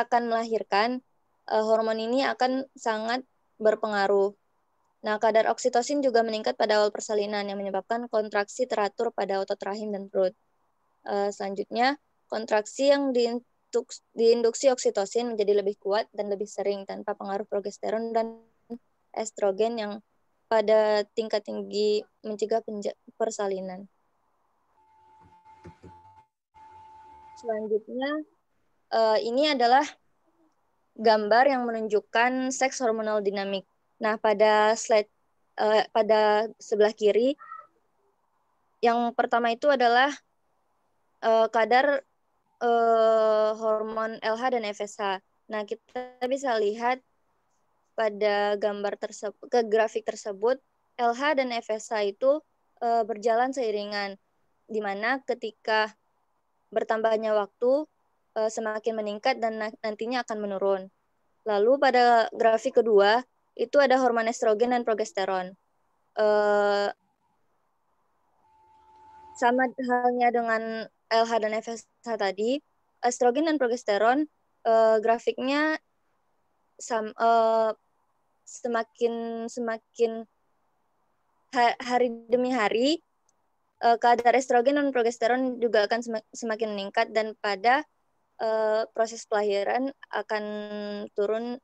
akan melahirkan, hormon ini akan sangat berpengaruh. Nah, kadar oksitosin juga meningkat pada awal persalinan yang menyebabkan kontraksi teratur pada otot rahim dan perut. Selanjutnya, kontraksi yang diinduksi oksitosin menjadi lebih kuat dan lebih sering tanpa pengaruh progesteron dan estrogen yang pada tingkat tinggi mencegah persalinan. Selanjutnya, ini adalah gambar yang menunjukkan seks hormonal dinamik. Nah, pada slide pada sebelah kiri, yang pertama itu adalah kadar hormon LH dan FSH. Nah, kita bisa lihat pada gambar tersebut, ke grafik tersebut, LH dan FSH itu berjalan seiringan, di mana ketika bertambahnya waktu semakin meningkat dan nantinya akan menurun. Lalu pada grafik kedua, itu ada hormon estrogen dan progesteron. Sama halnya dengan LH dan FSH tadi, estrogen dan progesteron grafiknya semakin hari demi hari, kadar estrogen dan progesteron juga akan semakin meningkat, dan pada proses pelahiran akan turun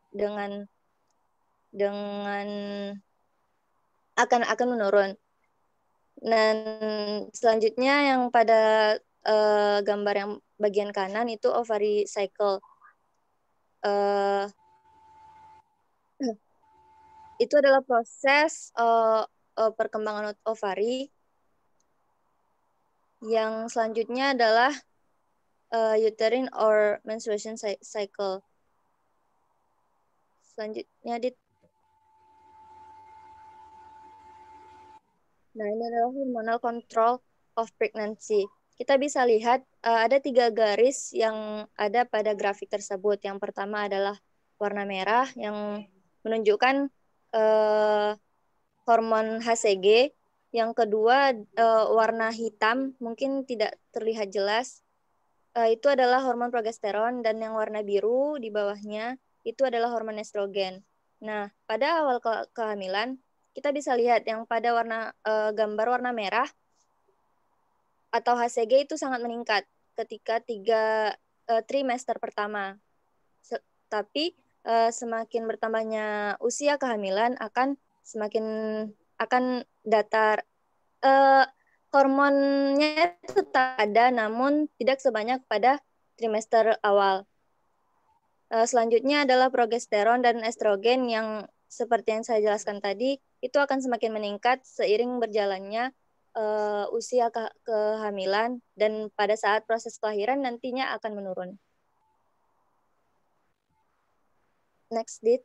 akan menurun. Dan selanjutnya yang pada gambar yang bagian kanan itu ovary cycle. Itu adalah proses perkembangan ovari. Yang selanjutnya adalah uterine or menstruation cycle. Selanjutnya, Nah, ini adalah hormonal control of pregnancy. Kita bisa lihat ada 3 garis yang ada pada grafik tersebut. Yang pertama adalah warna merah yang menunjukkan hormon HCG. Yang kedua warna hitam, mungkin tidak terlihat jelas. Itu adalah hormon progesteron, dan yang warna biru di bawahnya itu adalah hormon estrogen. Nah, pada awal kehamilan, kita bisa lihat yang pada gambar warna merah atau HCG itu sangat meningkat ketika 3 trimester pertama. Tapi semakin bertambahnya usia kehamilan akan datar. Hormonnya tetap ada, namun tidak sebanyak pada trimester awal. Selanjutnya adalah progesteron dan estrogen yang seperti yang saya jelaskan tadi, itu akan semakin meningkat seiring berjalannya usia kehamilan, dan pada saat proses kelahiran nantinya akan menurun. Next, Dit.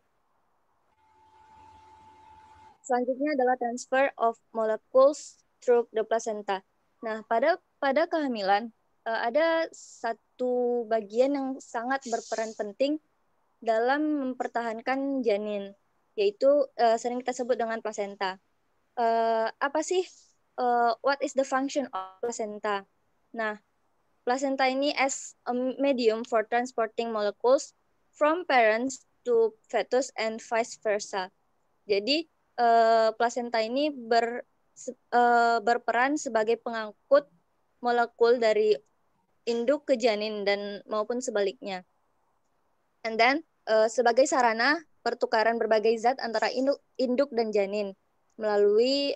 Selanjutnya adalah transfer of molecules through the placenta. Nah, pada kehamilan ada satu bagian yang sangat berperan penting dalam mempertahankan janin, yaitu sering kita sebut dengan plasenta. Apa sih what is the function of placenta? Nah, placenta ini as a medium for transporting molecules from parents to fetus and vice versa. Jadi placenta ini berperan sebagai pengangkut molekul dari induk ke janin dan maupun sebaliknya. And then sebagai sarana pertukaran berbagai zat antara induk dan janin melalui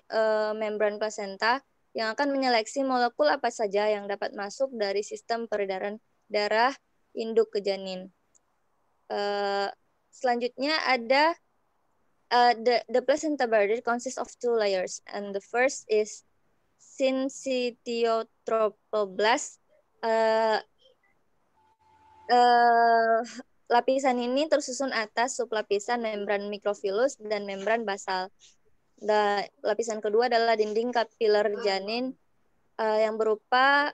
membran plasenta yang akan menyeleksi molekul apa saja yang dapat masuk dari sistem peredaran darah induk ke janin. Selanjutnya ada the placenta barrier consists of 2 layers, and the first is syncytiotropoblast. Lapisan ini tersusun atas sublapisan membran mikrofilus dan membran basal. Lapisan kedua adalah dinding kapiler janin yang berupa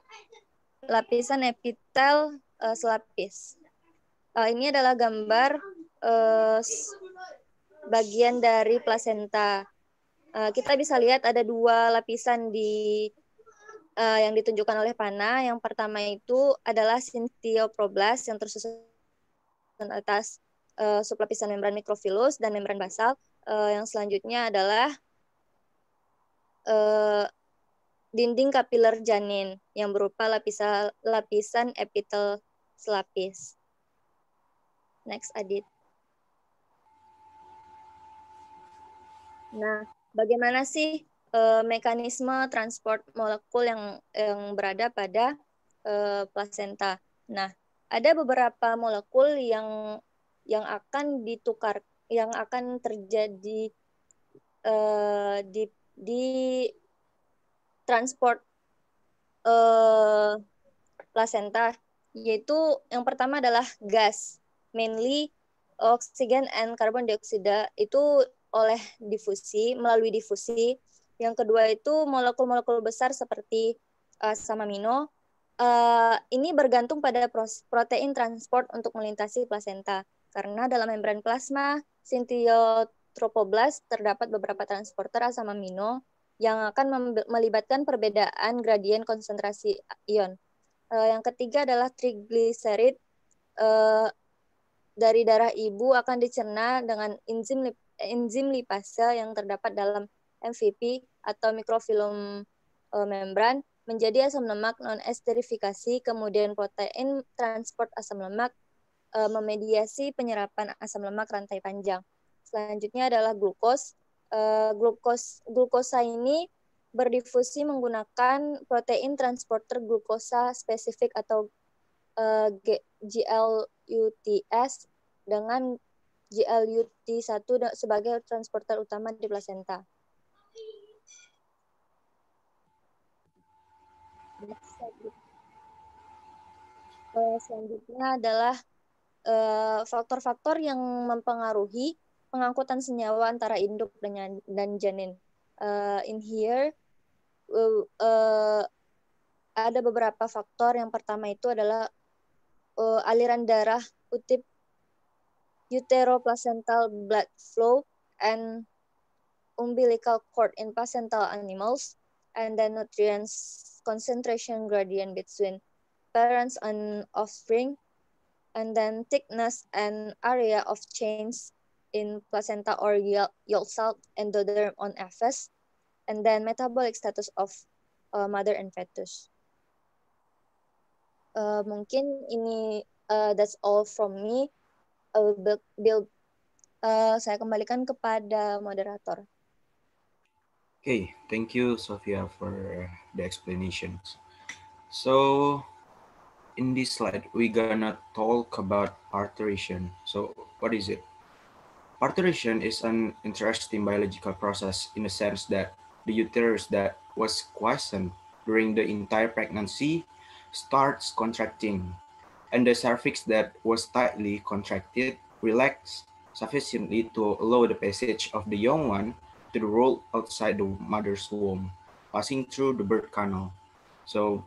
lapisan epitel selapis. Ini adalah gambar bagian dari plasenta. Kita bisa lihat ada 2 lapisan yang ditunjukkan oleh panah. Yang pertama itu adalah syncytioproblast yang tersusun atas sublapisan membran mikrofilus dan membran basal. Yang selanjutnya adalah dinding kapiler janin yang berupa lapisan epitel selapis. Next, Adit. Nah, bagaimana sih mekanisme transport molekul yang berada pada plasenta? Nah, ada beberapa molekul yang akan terjadi di transport plasenta, yaitu yang pertama adalah gas, mainly oksigen and carbon dioksida, itu melalui difusi. Yang kedua itu molekul-molekul besar seperti asam amino. Ini bergantung pada protein transport untuk melintasi plasenta. Karena dalam membran plasma syncytiotropoblast terdapat beberapa transporter asam amino yang akan melibatkan perbedaan gradien konsentrasi ion. Yang ketiga adalah trigliserid. Dari darah ibu akan dicerna dengan enzim lipase yang terdapat dalam MVP atau mikrofilum membran menjadi asam lemak non-esterifikasi, kemudian protein transport asam lemak memediasi penyerapan asam lemak rantai panjang. Selanjutnya adalah glukos. Glukosa ini berdifusi menggunakan protein transporter glukosa spesifik atau GLUTS dengan GLUT1 sebagai transporter utama di plasenta. Selanjutnya adalah faktor-faktor yang mempengaruhi pengangkutan senyawa antara induk dan janin. In here, ada beberapa faktor. Yang pertama itu adalah aliran darah utip, uteroplacental blood flow, and umbilical cord in placental animals, and then nutrients concentration gradient between parents and offspring, and then thickness and area of change in placenta or yolk sac endoderm on FS, and then metabolic status of mother and fetus. Mungkin ini that's all from me. Saya kembalikan kepada moderator. Okay, thank you, Sophia, for the explanations. So, in this slide, we're gonna talk about parturition. So, what is it? Parturition is an interesting biological process in the sense that the uterus that was quiescent during the entire pregnancy starts contracting, and the cervix that was tightly contracted relaxed sufficiently to allow the passage of the young one to roll outside the mother's womb, passing through the birth canal. So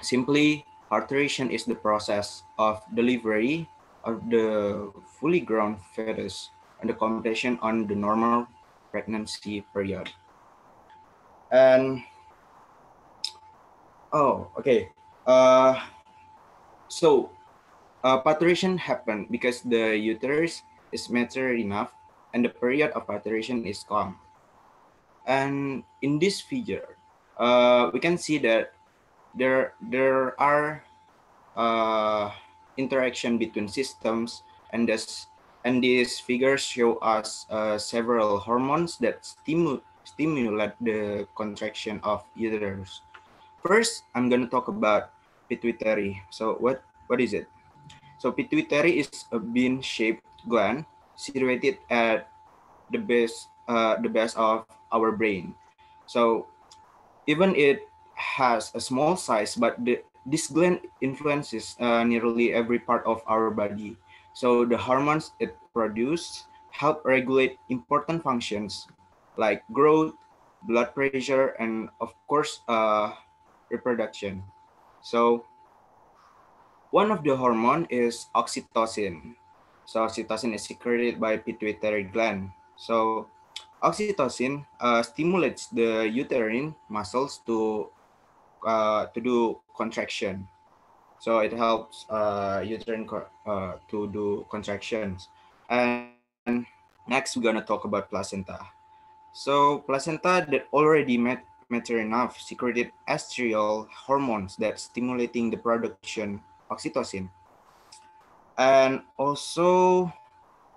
simply, parturition is the process of delivery of the fully grown fetus and the completion on the normal pregnancy period. And oh, okay. Uh, so parturition happened because the uterus is mature enough and the period of parturition is calm. And in this figure, we can see that there are interaction between systems, and this and these figures show us several hormones that stimulate the contraction of uterus. First, I'm going to talk about pituitary. So what is it? So pituitary is a bean-shaped gland situated at the base of our brain. So even it has a small size, but this gland influences nearly every part of our body. So the hormones it produces help regulate important functions like growth, blood pressure, and of course reproduction. So one of the hormone is oxytocin. So oxytocin is secreted by pituitary gland. So oxytocin stimulates the uterine muscles to do contraction. So it helps uterine to do contractions. And next we're gonna talk about placenta. So placenta that already mature enough secreted estriol hormones that stimulating the production oxytocin. And also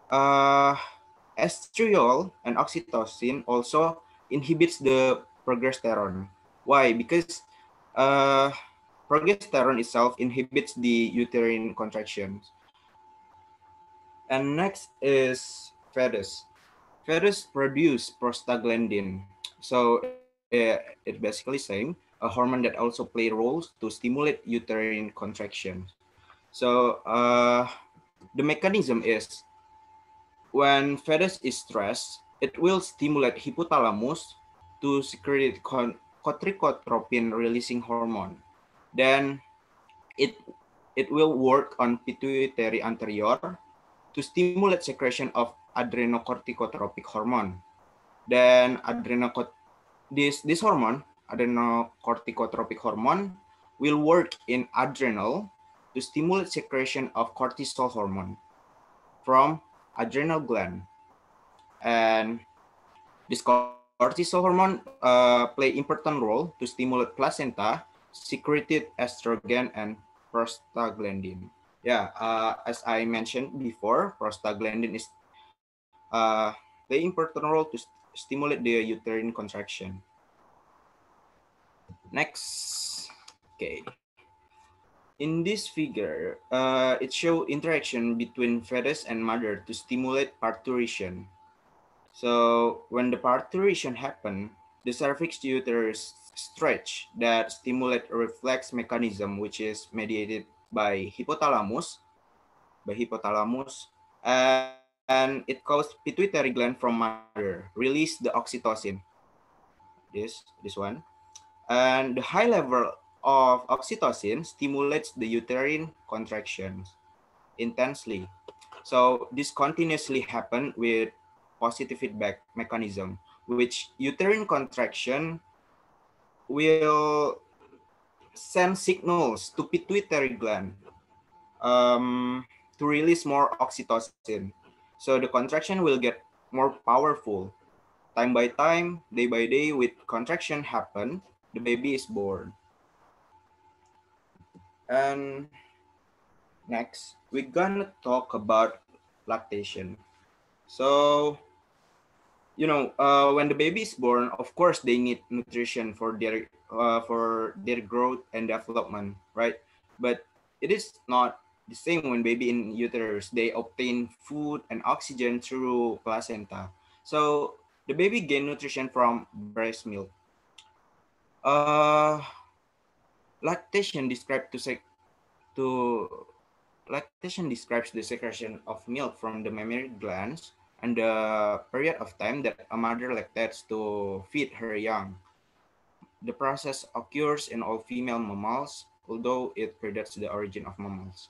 uh, estriol and oxytocin also inhibits the progesterone. Why? Because uh, progesterone itself inhibits the uterine contractions. And next is fetus. Fetus produce prostaglandin. So it's basically saying a hormone that also play roles to stimulate uterine contractions. So the mechanism is when fetus is stressed, it will stimulate hypothalamus to secrete corticotropin releasing hormone. Then it it will work on pituitary anterior to stimulate secretion of adrenocorticotropic hormone. Then this hormone, adrenocorticotropic hormone, will work in adrenal to stimulate secretion of cortisol hormone from adrenal gland. And this cortisol hormone play important role to stimulate placenta, secreted estrogen and prostaglandin. Yeah, as I mentioned before, prostaglandin is play important role to stimulate the uterine contraction. Next, okay. In this figure, it shows interaction between fetus and mother to stimulate parturition. So when the parturition happen, the cervix uterus stretch that stimulate a reflex mechanism which is mediated by hypothalamus, and it caused pituitary gland from mother release the oxytocin, this one, and the high level of oxytocin stimulates the uterine contractions intensely. So this continuously happen with positive feedback mechanism, which uterine contraction will send signals to pituitary gland to release more oxytocin. So the contraction will get more powerful. Time by time, day by day, with contraction happen, the baby is born. And next, we're gonna talk about lactation. So when the baby is born, of course they need nutrition for their growth and development, right? But it is not the same when baby in uterus. They obtain food and oxygen through placenta. So the baby gain nutrition from breast milk. Uh, lactation described to lactation describes the secretion of milk from the mammary glands and the period of time that a mother lactates to feed her young. the process occurs in all female mammals, although it predates the origin of mammals.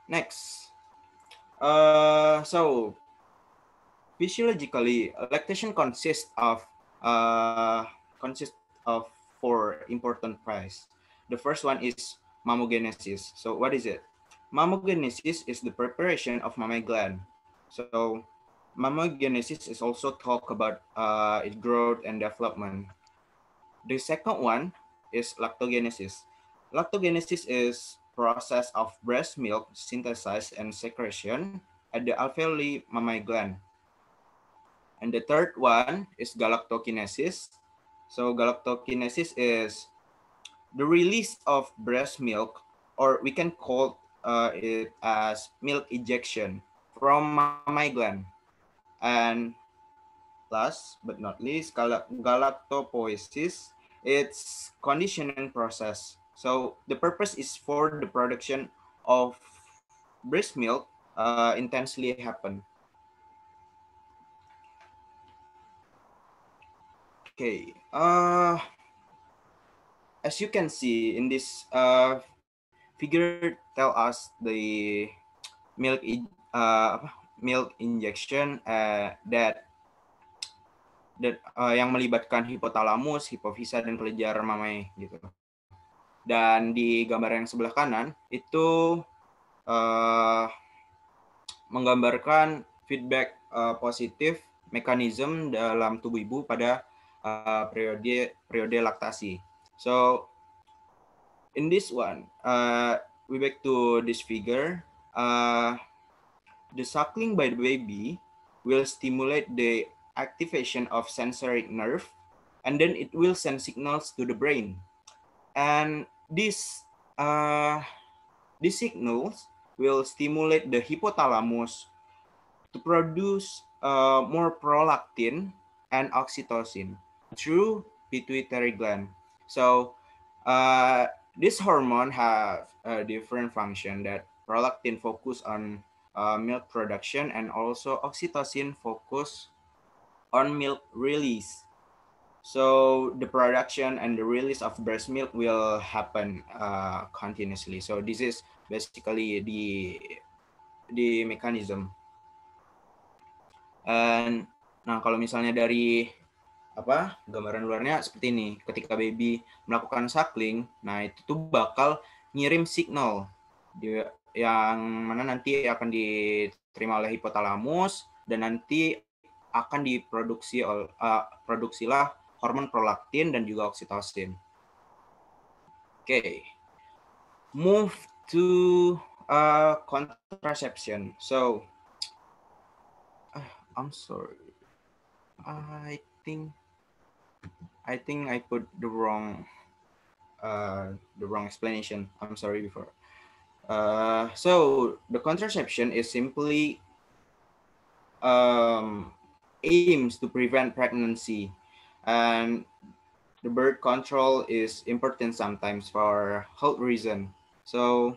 Next, so physiologically, lactation consists of four important phases. The first one is mammogenesis. So what is it? Mammogenesis is the preparation of mammary gland. So mammogenesis is also talk about its growth and development. The second one is lactogenesis. Lactogenesis is process of breast milk synthesis and secretion at the alveoli mammary gland. And the third one is galactokinesis. So galactokinesis is the release of breast milk, or we can call it as milk ejection from mammary gland. And last but not least, galactopoiesis. It's conditioning process. So the purpose is for the production of breast milk intensely happen. Okay. As you can see in this figure, tell us the milk milk injection that yang melibatkan hipotalamus, hipofisa, dan kelenjar mamai gitu. Dan di gambar yang sebelah kanan itu menggambarkan feedback positif mekanisme dalam tubuh ibu pada periode laktasi. So in this one, we back to this figure. The suckling by the baby will stimulate the activation of sensory nerve, and then it will send signals to the brain. And these signals will stimulate the hypothalamus to produce more prolactin and oxytocin through pituitary gland. So this hormone have a different function. That prolactin focus on milk production, and also oxytocin focus on milk release. So the production and the release of breast milk will happen continuously. So this is basically the mechanism. And nah, kalau misalnya dari gambaran luarnya seperti ini, ketika baby melakukan suckling, nah itu tuh bakal ngirim signal yang mana nanti akan diterima oleh hipotalamus, dan nanti akan produksilah hormon prolaktin dan juga oksitosin. Okay, move to contraception. So I'm sorry, I think I put the wrong explanation. I'm sorry before. So the contraception is simply aims to prevent pregnancy, and the birth control is important sometimes for health reason. So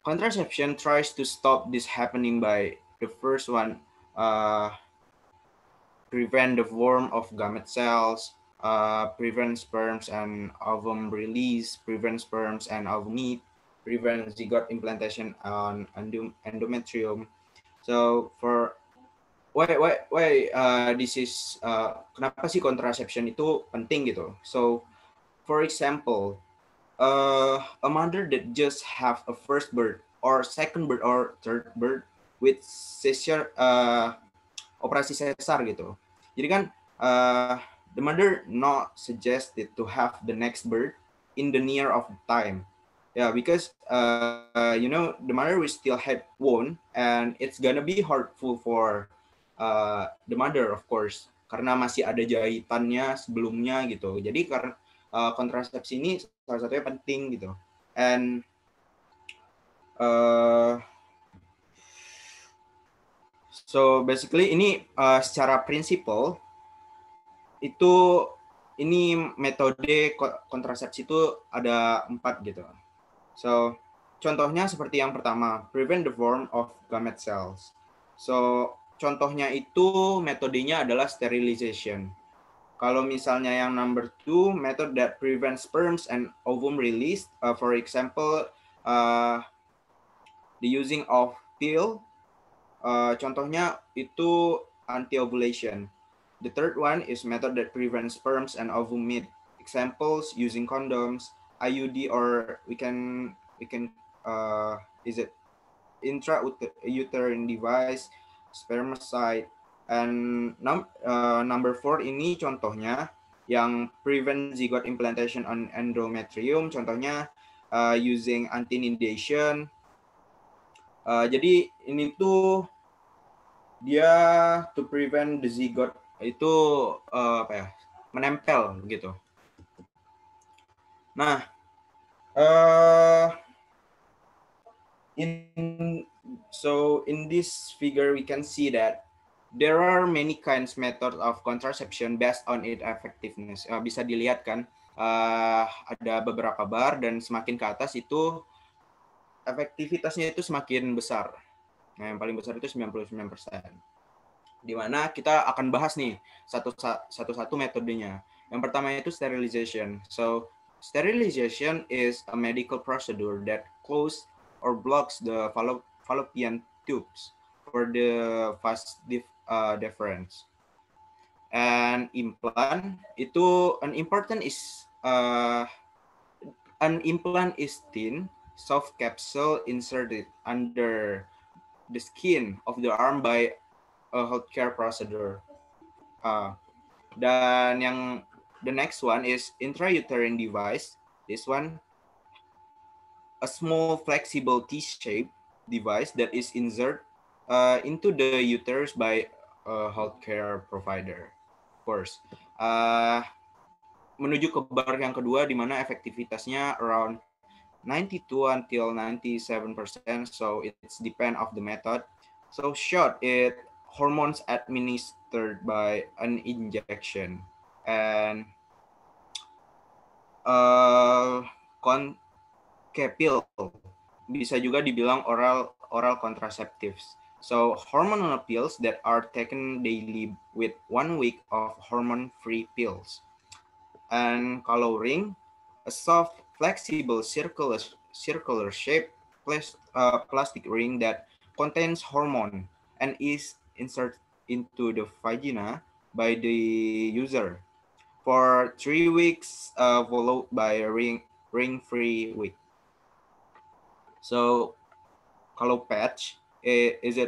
contraception tries to stop this happening by the first one, prevent the form of gamete cells, prevent sperms and ovum release, prevent sperms and ovum meet, prevent zygote implantation on endometrium. So for why this is kenapa sih contraception itu penting gitu? So for example, a mother that just have a first birth or second birth or third birth with operasi sesar gitu. Jadi kan the mother not suggested to have the next birth in the near of time. Yeah, because you know, the mother will still have wound, and it's gonna be hurtful for the mother, of course, karena masih ada jahitannya sebelumnya gitu. Jadi karena kontrasepsi ini salah satunya penting gitu. And so basically ini secara prinsipal itu, ini metode kontrasepsi itu ada 4 gitu. So contohnya seperti yang pertama, prevent the form of gamete cells. So contohnya itu metodenya adalah sterilization. Kalau misalnya yang number 2, method that prevents sperms and ovum release, for example, the using of pill, contohnya itu anti-ovulation. The third one is method that prevents sperms and ovum meet. Examples using condoms, IUD, or we can is it intrauterine device, spermicide, and number 4 ini contohnya yang prevent zygote implantation on endometrium, contohnya using anti-nidation. Jadi ini tuh dia to prevent the zygote itu menempel gitu. Nah, in this figure we can see that there are many kinds methods of contraception based on its effectiveness. Bisa dilihat kan, ada beberapa bar dan semakin ke atas itu efektivitasnya itu semakin besar. Nah, yang paling besar itu 99%. Di mana kita akan bahas nih satu-satu metodenya. Yang pertama itu sterilization. So, sterilization is a medical procedure that close or blocks the fallopian tubes for the vas deferens. And implant itu an implant is thin, soft capsule inserted under the skin of the arm by a healthcare procedure. Dan yang the next one is intrauterine device. This one, a small flexible T-shaped device that is inserted into the uterus by a healthcare provider. Of course, menuju ke bar yang kedua di mana efektivitasnya around 92 until 97%. So it's depend of the method. So short, it hormones administered by an injection, and pill bisa juga dibilang oral contraceptives. So hormonal pills that are taken daily with 1 week of hormone-free pills. And coloring, a soft, flexible, circular shape plastic ring that contains hormone and is inserted into the vagina by the user for 3 weeks, followed by a ring-free week. So, kalau patch, it is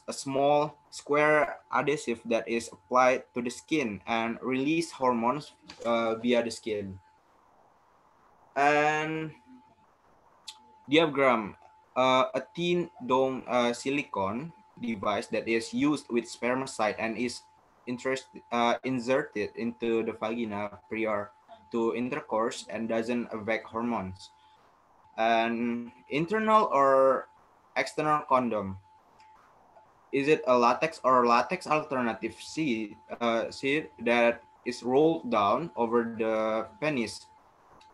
a small square adhesive that is applied to the skin and release hormones via the skin. And diaphragm, a thin dome silicone device that is used with spermicide and is inserted into the vagina prior to intercourse and doesn't affect hormones. An internal or external condom, is it a latex or latex alternative seed that is rolled down over the penis,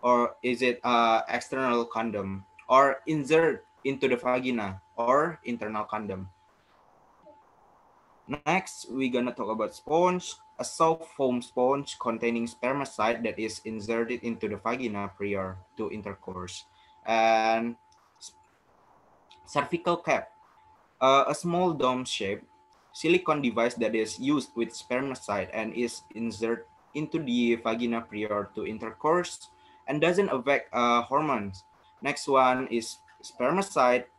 or is it external condom or insert into the vagina or internal condom? Next, we're gonna talk about sponge, a soft foam sponge containing spermicide that is inserted into the vagina prior to intercourse. And cervical cap, a small dome-shaped silicone device that is used with spermicide and is inserted into the vagina prior to intercourse and doesn't affect hormones. Next one is spermicide.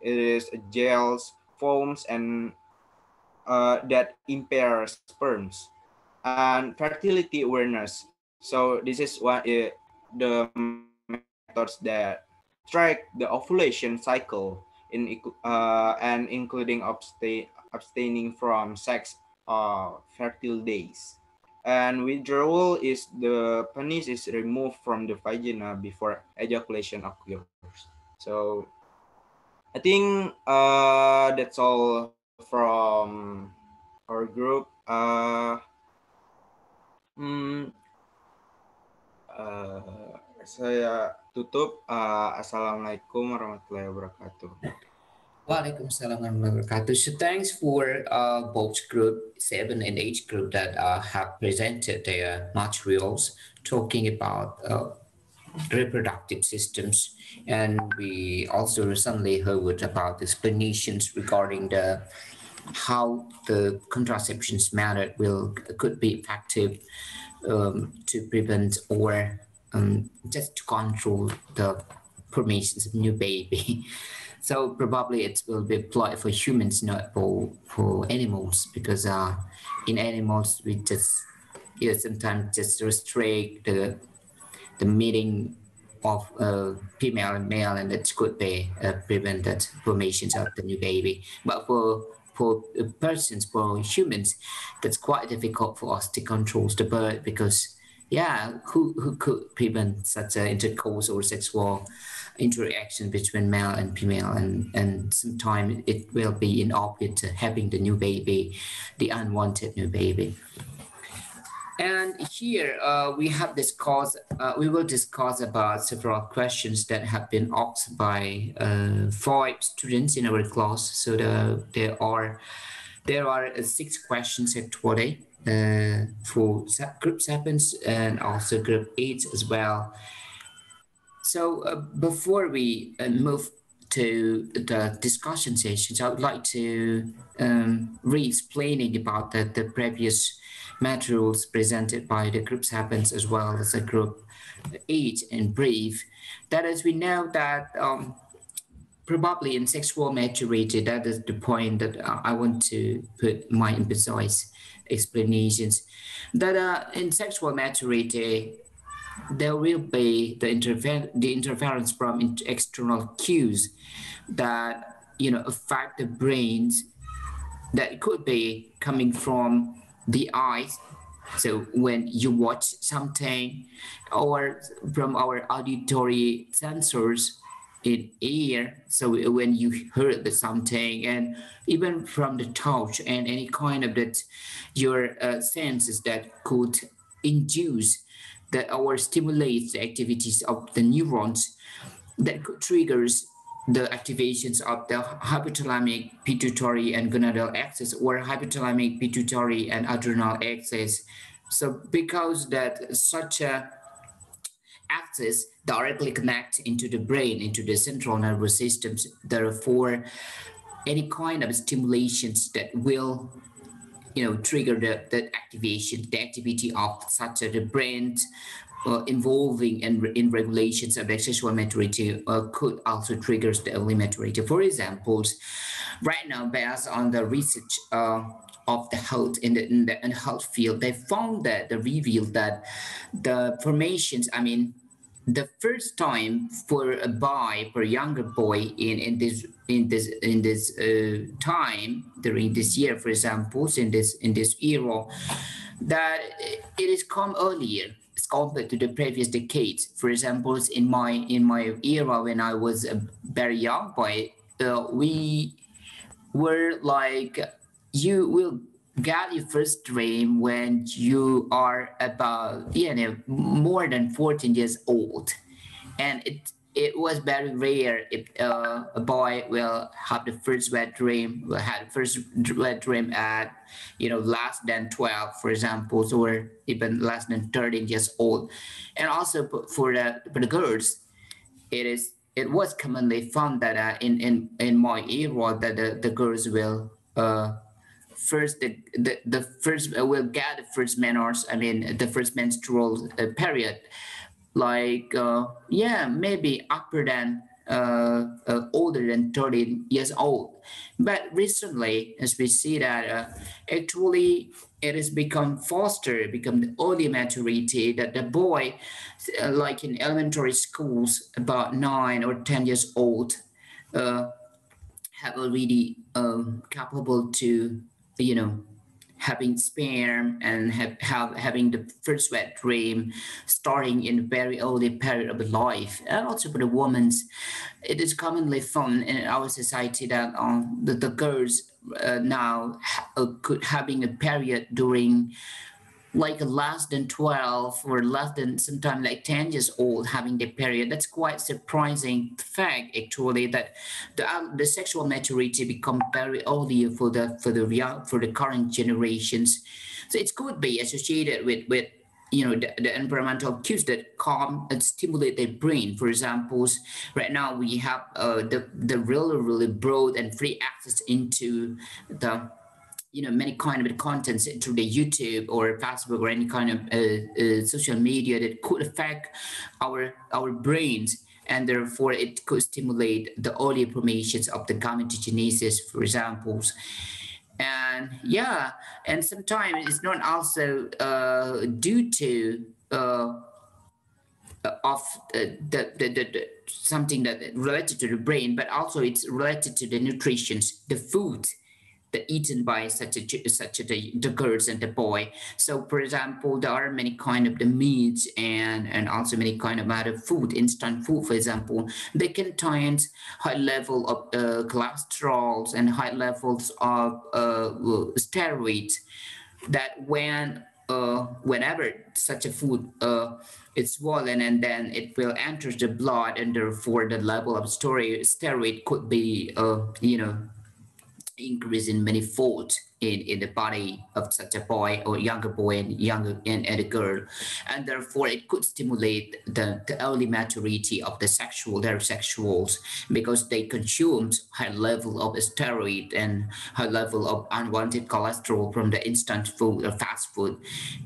It is gels, foams, and that impair sperms. And fertility awareness. So this is what the methods that track the ovulation cycle and including abstaining from sex fertile days. And withdrawal is the penis is removed from the vagina before ejaculation occurs. So I think that's all from our group. Saya tutup. Assalamualaikum warahmatullahi wabarakatuh. Waalaikumsalam warahmatullahi wabarakatuh. So thanks for both group 7 and 8 group that have presented their materials talking about reproductive systems, and we also recently heard about explanations regarding the how the contraception's method will could be effective to prevent or just to control the formations of new baby. So probably it will be applied for humans, not for animals, because in animals we just sometimes just restrict the meeting of female and male, and that could be prevented formations of the new baby. But for persons, for humans, that's quite difficult for us to control the bird because, yeah, who could prevent such an intercourse or sexual interaction between male and female, and sometimes it will be inappropriate to having the new baby, the unwanted new baby. And here we have discussed, we will discuss about several questions that have been asked by 5 students in our class. So there are 6 questions actually for group 7 and also group 8 as well. So before we move to the discussion sessions, I would like to re-explaining about the previous materials presented by the group 7 as well as the group 8 in brief. That is, we know that probably in sexual maturity, that is the point that I want to put my emphasize explanations. That in sexual maturity, there will be the interference from external cues that affect the brains, that could be coming from the eyes, so when you watch something, or from our auditory sensors in ear, so when you heard the something, and even from the touch and any kind of that your senses that could induce that or stimulates the activities of the neurons that could triggers the activations of the hypothalamic pituitary and gonadal axis, or hypothalamic pituitary and adrenal axis. So because that such a axis directly connect into the brain, into the central nervous systems, therefore any kind of stimulations that will trigger the activation, the activity of such a the brain involving in regulations of sexual maturity could also trigger the early maturity. For examples, right now, based on the research of the health in the health field, they found that they revealed that the formations, I mean, the first time for a boy, for a younger boy in this time during this year, for example, in this era, that it is come earlier as compared to the previous decades. For example, in my era when I was a very young boy, we were like, you will get your first dream when you are about more than 14 years old, and it was very rare if a boy will have the first wet dream, will have the first wet dream at less than 12, for example, or even less than 13 years old. And also for the girls, it was commonly found that in my era that the girls will first the first will get the first menars, I mean the first menstrual period, like maybe upper than older than 13 years old. But recently, as we see that actually it has become faster, become the early maturity, that the boy like in elementary schools about 9 or 10 years old have already capable to you know having sperm and having the first wet dream starting in a very early period of life. And also for the women's, it is commonly found in our society that the girls now could having a period during like less than 12 or less than sometimes like 10 years old having their period. That's quite surprising fact actually, that the sexual maturity become very early for the current generations. So it could be associated with the environmental cues that calm and stimulate their brain. For example, right now we have the really broad and free access into the many kind of contents through the YouTube or Facebook or any kind of social media that could affect our brains, and therefore it could stimulate the early formations of the gametogenesis, for examples. And yeah, and sometimes it's not also due to of the something that related to the brain, but also it's related to the nutrition, the food that eaten by the girls and the boy. So, for example, there are many kind of the meats and also many kind of other food, instant food, for example. They contain high level of cholesterols and high levels of steroids. That whenever such a food is swollen, and then it will enter the blood, and therefore the level of steroid could be increase in many folds in the body of such a boy or younger boy and a girl, and therefore it could stimulate the early maturity of their sexuals, because they consumed high level of steroid and high level of unwanted cholesterol from the instant food or fast food.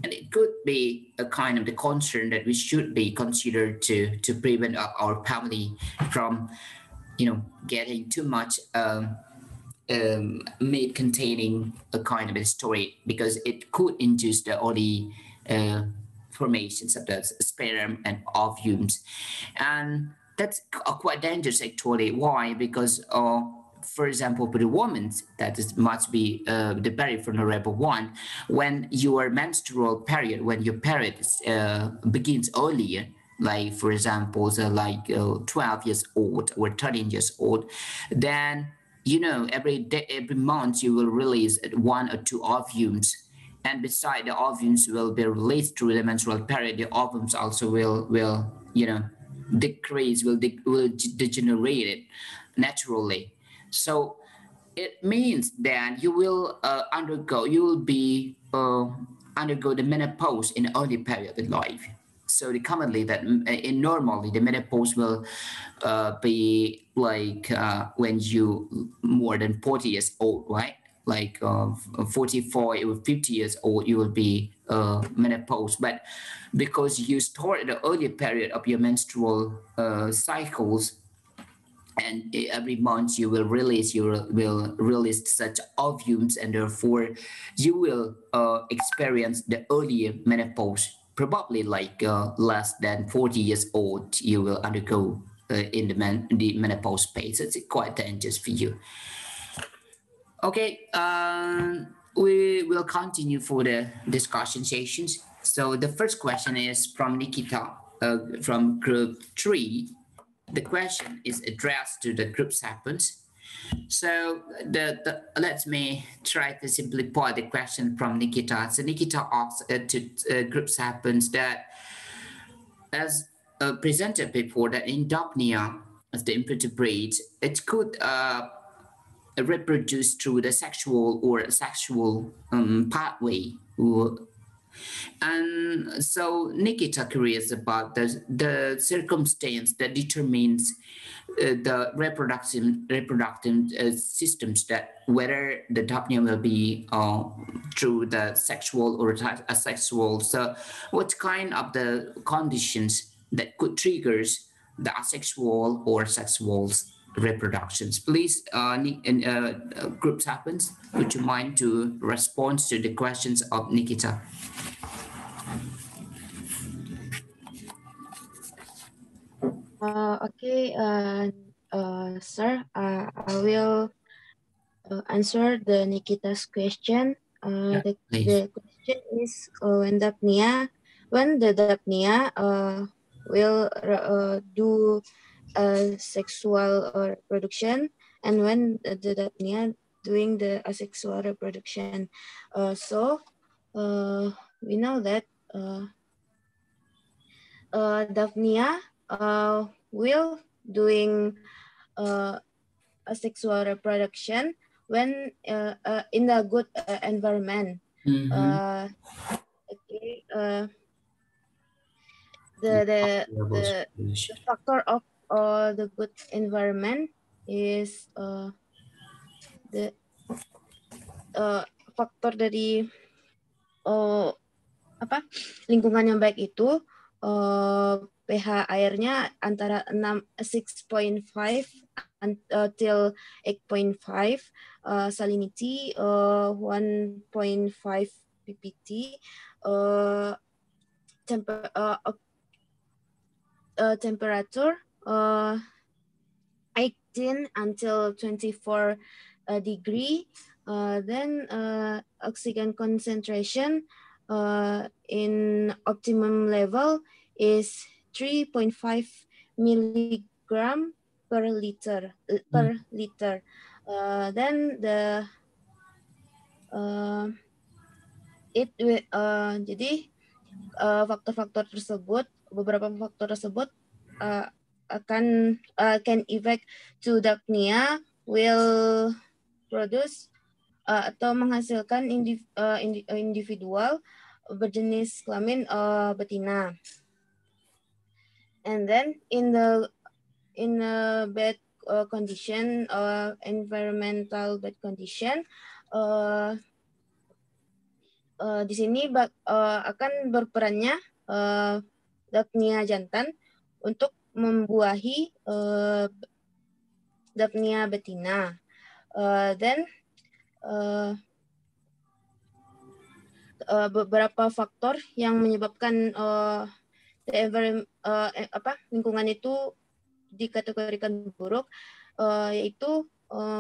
And it could be a kind of the concern that we should be considered to prevent our family from getting too much meat containing a kind of a steroid, because it could induce the early formations of the sperm and ovules. And that's quite dangerous actually. Why? Because for example, for the woman, that is must be the very vulnerable one. When your menstrual period, when your period begins earlier, like for example, so like 12 years old or 13 years old, then every day, every month you will release one or two ovules, and beside the ovules will be released through the menstrual period. The ovules also will decrease, will degenerate it naturally. So it means that you will undergo the menopause in early period of life. So commonly that normally the menopause will be like when you more than 40 years old, right? Like 44 or 50 years old, you will be menopause. But because you start the earlier period of your menstrual cycles, and every month you will release such ovules, and therefore you will experience the earlier menopause, probably like less than 40 years old you will undergo in the menopause phase. It's quite dangerous for you. Okay, we will continue for the discussion sessions. So the first question is from Nikita from group 3. The question is addressed to the group sapiens. So let me try to simplify the question from Nikita. So Nikita asks to group sapiens that, as presented before, that in Daphnia, as the invertebrate, it could reproduce through the sexual pathway. And so Nikita curious about the circumstance that determines the reproductive systems, that whether the Daphnia will be through the sexual or asexual. So what kind of the conditions that could triggers the asexual or sexual reproductions? Please, group sapiens, would you mind to respond to the questions of Nikita? Okay, sir, I will answer the Nikita's question. The question is when the Daphnia will do sexual reproduction, and when the Daphnia doing the asexual reproduction. So we know that Daphnia will doing a sexual reproduction when in a good environment. Okay, the factor of the good environment is the faktor dari lingkungan yang baik itu pH airnya antara 6.5 until 8.5, salinity 1.5 ppt, temperature 18 until 24 degree, then oxygen concentration in optimum level is 3.5 milligram per liter. Then the jadi faktor-faktor tersebut, beberapa faktor tersebut akan can affect to Daphnia will produce atau menghasilkan individual berjenis kelamin betina. And then in a bad condition, environmental bad condition, di sini akan berperannya Daphnia jantan untuk membuahi Daphnia betina. Then beberapa faktor yang menyebabkan lingkungan itu dikategorikan buruk, yaitu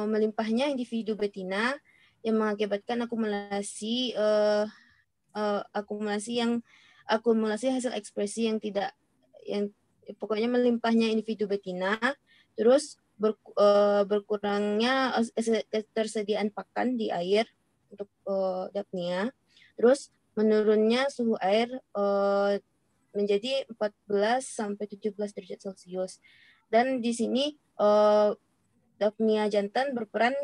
melimpahnya individu betina yang mengakibatkan akumulasi hasil ekspresi yang pokoknya melimpahnya individu betina, terus berkurangnya ketersediaan pakan di air untuk Daphnia, terus menurunnya suhu air menjadi 14 sampai 17 derajat Celcius. Dan di sini Daphnia jantan berperan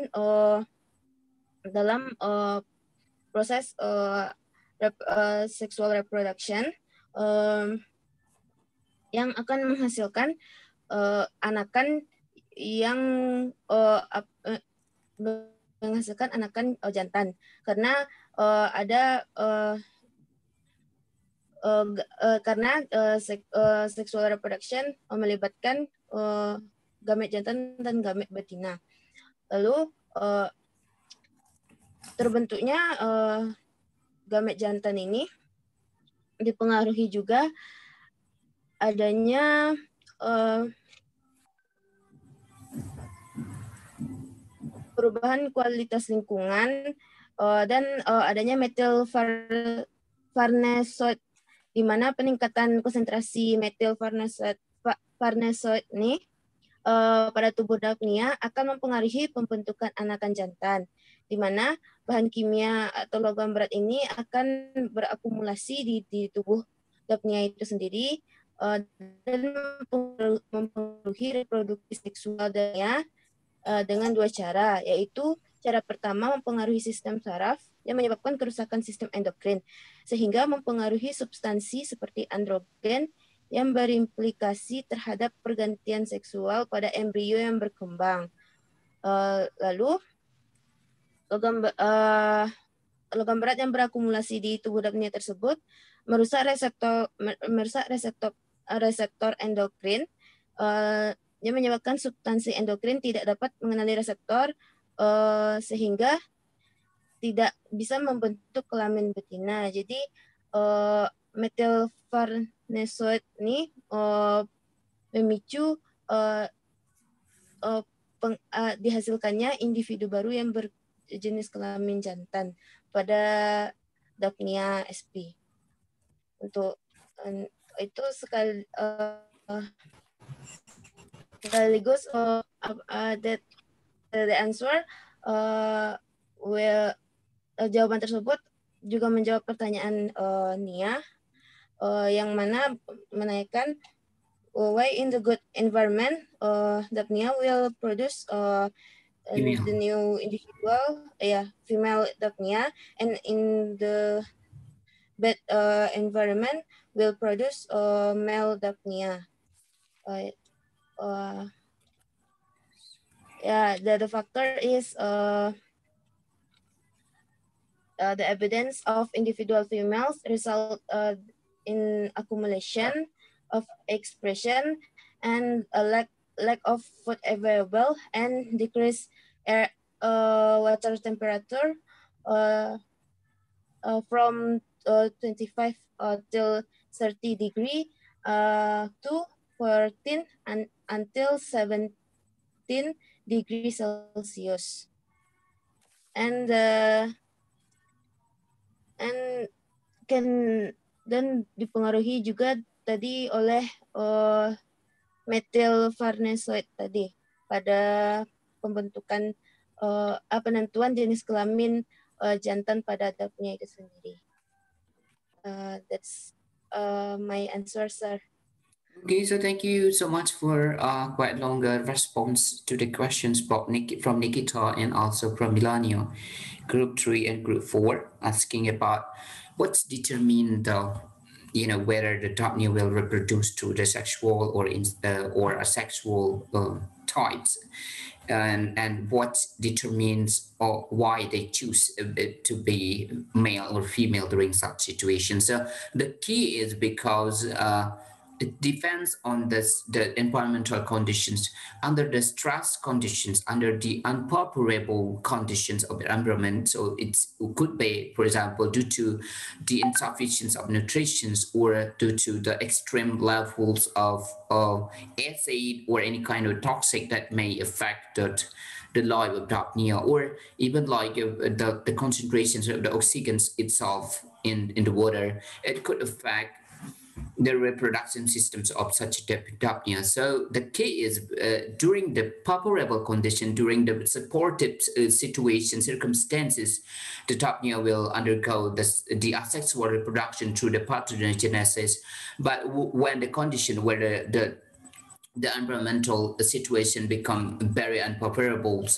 dalam proses sexual reproduction yang akan menghasilkan anakan yang menghasilkan anakan jantan, karena sexual reproduction melibatkan gamet jantan dan gamet betina. Lalu terbentuknya gamet jantan ini dipengaruhi juga adanya perubahan kualitas lingkungan dan adanya metil farnesoid, di mana peningkatan konsentrasi metil farnesoid ini pada tubuh Daphnia akan mempengaruhi pembentukan anakan jantan, di mana bahan kimia atau logam berat ini akan berakumulasi di tubuh Daphnia itu sendiri dan mempengaruhi reproduksi seksual dengan dua cara, yaitu cara pertama mempengaruhi sistem saraf yang menyebabkan kerusakan sistem endokrin, sehingga mempengaruhi substansi seperti androgen yang berimplikasi terhadap pergantian seksual pada embrio yang berkembang. Lalu logam berat yang berakumulasi di tubuh Daphnia tersebut merusak reseptor endokrin yang menyebabkan substansi endokrin tidak dapat mengenali reseptor sehingga tidak bisa membentuk kelamin betina. Jadi metil farnesoid ini memicu dihasilkannya individu baru yang berjenis kelamin jantan pada Daphnia sp. Untuk itu sekaligus that the answer jawaban tersebut juga menjawab pertanyaan Nia, yang mana menanyakan why in the good environment Daphnia will produce the new individual, female Daphnia, and in the bad environment will produce male Daphnia. The factor is the evidence of individual females result in accumulation of expression and a lack of food available and decrease air water temperature from 25 till 30 degree to 14 and until 17 degrees Celsius. And dan dipengaruhi juga tadi oleh methyl farnesoid tadi pada pembentukan penentuan jenis kelamin jantan pada Daphnia itu sendiri. That's my answer, sir. Okay, so thank you so much for quite longer response to the questions from Nikita and also from Milania, Group 3 and Group 4, asking about what's determined whether the Daphnia will reproduce through the sexual or asexual types, and what determines or why they choose to be male or female during such situations. So the key is because it depends on the environmental conditions. Under the stress conditions, under the unfavorable conditions of the environment, so it could be, for example, due to the insufficiency of nutrition or due to the extreme levels of acid or any kind of toxic that may affect the life of Daphnia, or even like the concentrations of the oxygen itself in the water. It could affect the reproduction systems of such Daphnia. So the key is during the favorable condition, during the supportive circumstances, the Daphnia will undergo the asexual reproduction through the parthenogenesis. But when the condition where the environmental situation become very unfavorable,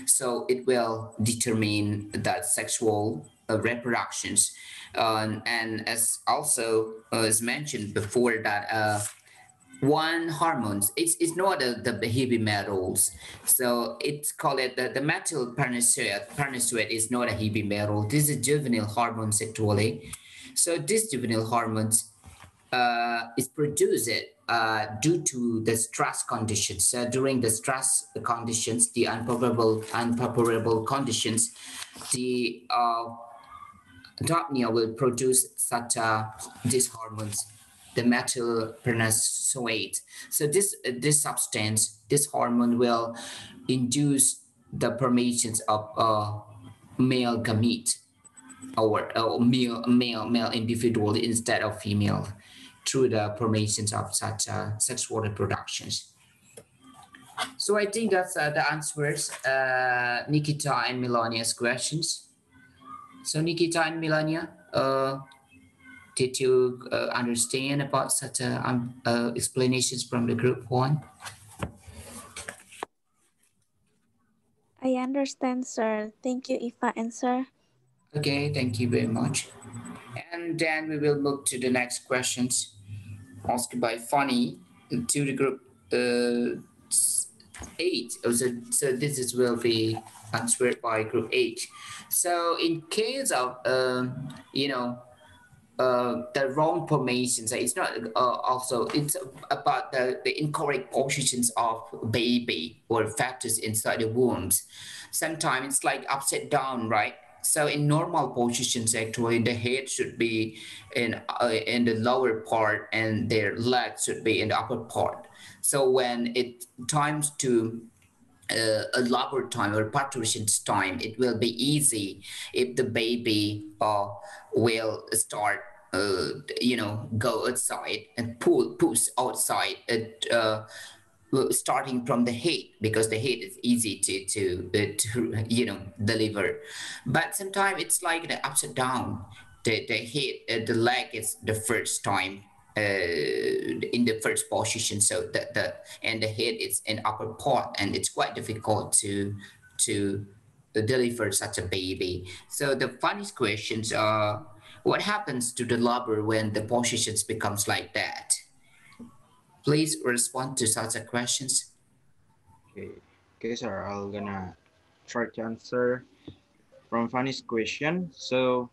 so it will determine that sexual reproductions. And as also as mentioned before that one hormones, it's not the heavy metals, so it's called it the methyl farnesoid is not a heavy metal. This is juvenile hormones actually. So this juvenile hormones is produced due to the stress conditions. During the stress conditions, the unfavorable conditions, the Daphnia will produce such these hormones, the methyl farnesoid. So this substance, this hormone will induce the formations of male gamete or male individual instead of female through the formations of such sexual reproductions. So I think that's the answers Nikita and Melania's questions. So Nikita and Melania, did you understand about such explanations from the group 1? I understand, sir. Thank you, Ifa and sir. Okay, thank you very much. And then we will move to the next questions asked by Fanny to the group 8. So this will be answered by group 8. So in case of the wrong formations, it's not also it's about the incorrect positions of baby or fetus inside the wombs. Sometimes it's like upside down, right? So in normal positions, actually, the head should be in the lower part and their legs should be in the upper part. So when it times to a labor time or parturition time, it will be easy if the baby will start go outside and push outside starting from the head, because the head is easy to deliver, but sometimes it's like the upside down. The head, the leg is the first time in the first position, so the and the head is in upper part, and it's quite difficult to deliver such a baby. So the funniest questions are, what happens to the lover when the positions becomes like that? Please respond to such a questions. Okay, sir. I'm gonna try to answer from Fanny's question. So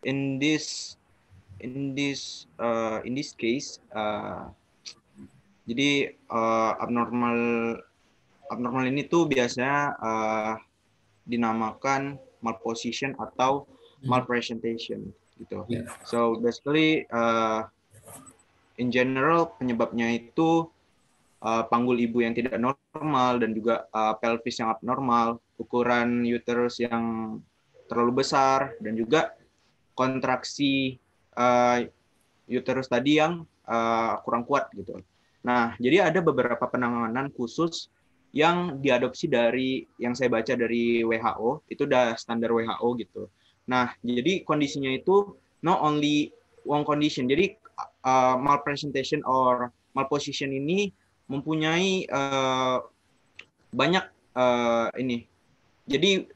in this case, jadi abnormal ini tuh biasanya dinamakan malposition atau malpresentation gitu. Yeah. So basically in general penyebabnya itu panggul ibu yang tidak normal dan juga pelvis yang abnormal, ukuran uterus yang terlalu besar, dan juga kontraksi uterus tadi yang kurang kuat gitu. Nah, jadi ada beberapa penanganan khusus yang diadopsi dari yang saya baca dari WHO, itu udah standar WHO gitu. Nah, jadi kondisinya itu not only one condition. Jadi malpresentation or malposition ini mempunyai banyak ini. Jadi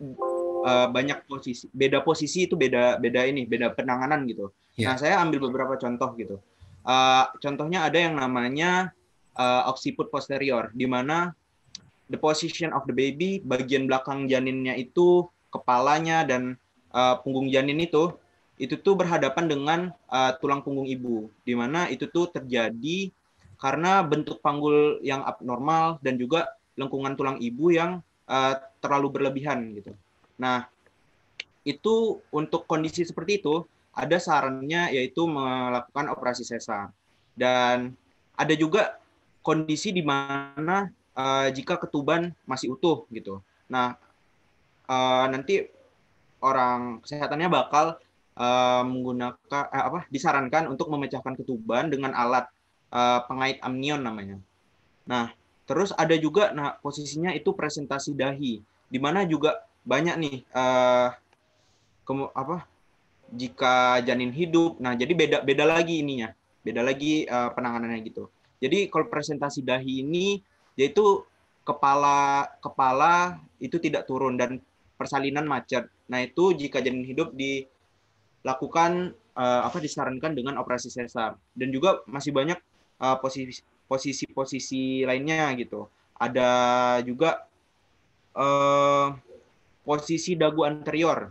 banyak posisi, beda posisi itu beda penanganan gitu. Yeah. Nah, saya ambil beberapa contoh gitu. Contohnya ada yang namanya occiput posterior, di mana the position of the baby, bagian belakang janinnya itu, kepalanya dan punggung janin itu tuh berhadapan dengan tulang punggung ibu, di mana itu tuh terjadi karena bentuk panggul yang abnormal dan juga lengkungan tulang ibu yang terlalu berlebihan gitu. Nah, itu untuk kondisi seperti itu ada sarannya yaitu melakukan operasi sesar. Dan ada juga kondisi di mana jika ketuban masih utuh gitu. Nah, nanti orang kesehatannya bakal menggunakan disarankan untuk memecahkan ketuban dengan alat pengait amnion namanya. Nah, terus ada juga posisinya itu presentasi dahi, di mana juga banyak nih jika janin hidup. Nah, jadi beda lagi ininya, beda lagi penanganannya gitu. Jadi kalau presentasi dahi ini yaitu kepala itu tidak turun dan persalinan macet. Nah, itu jika janin hidup dilakukan disarankan dengan operasi sesar. Dan juga masih banyak posisi-posisi lainnya gitu. Ada juga posisi dagu anterior.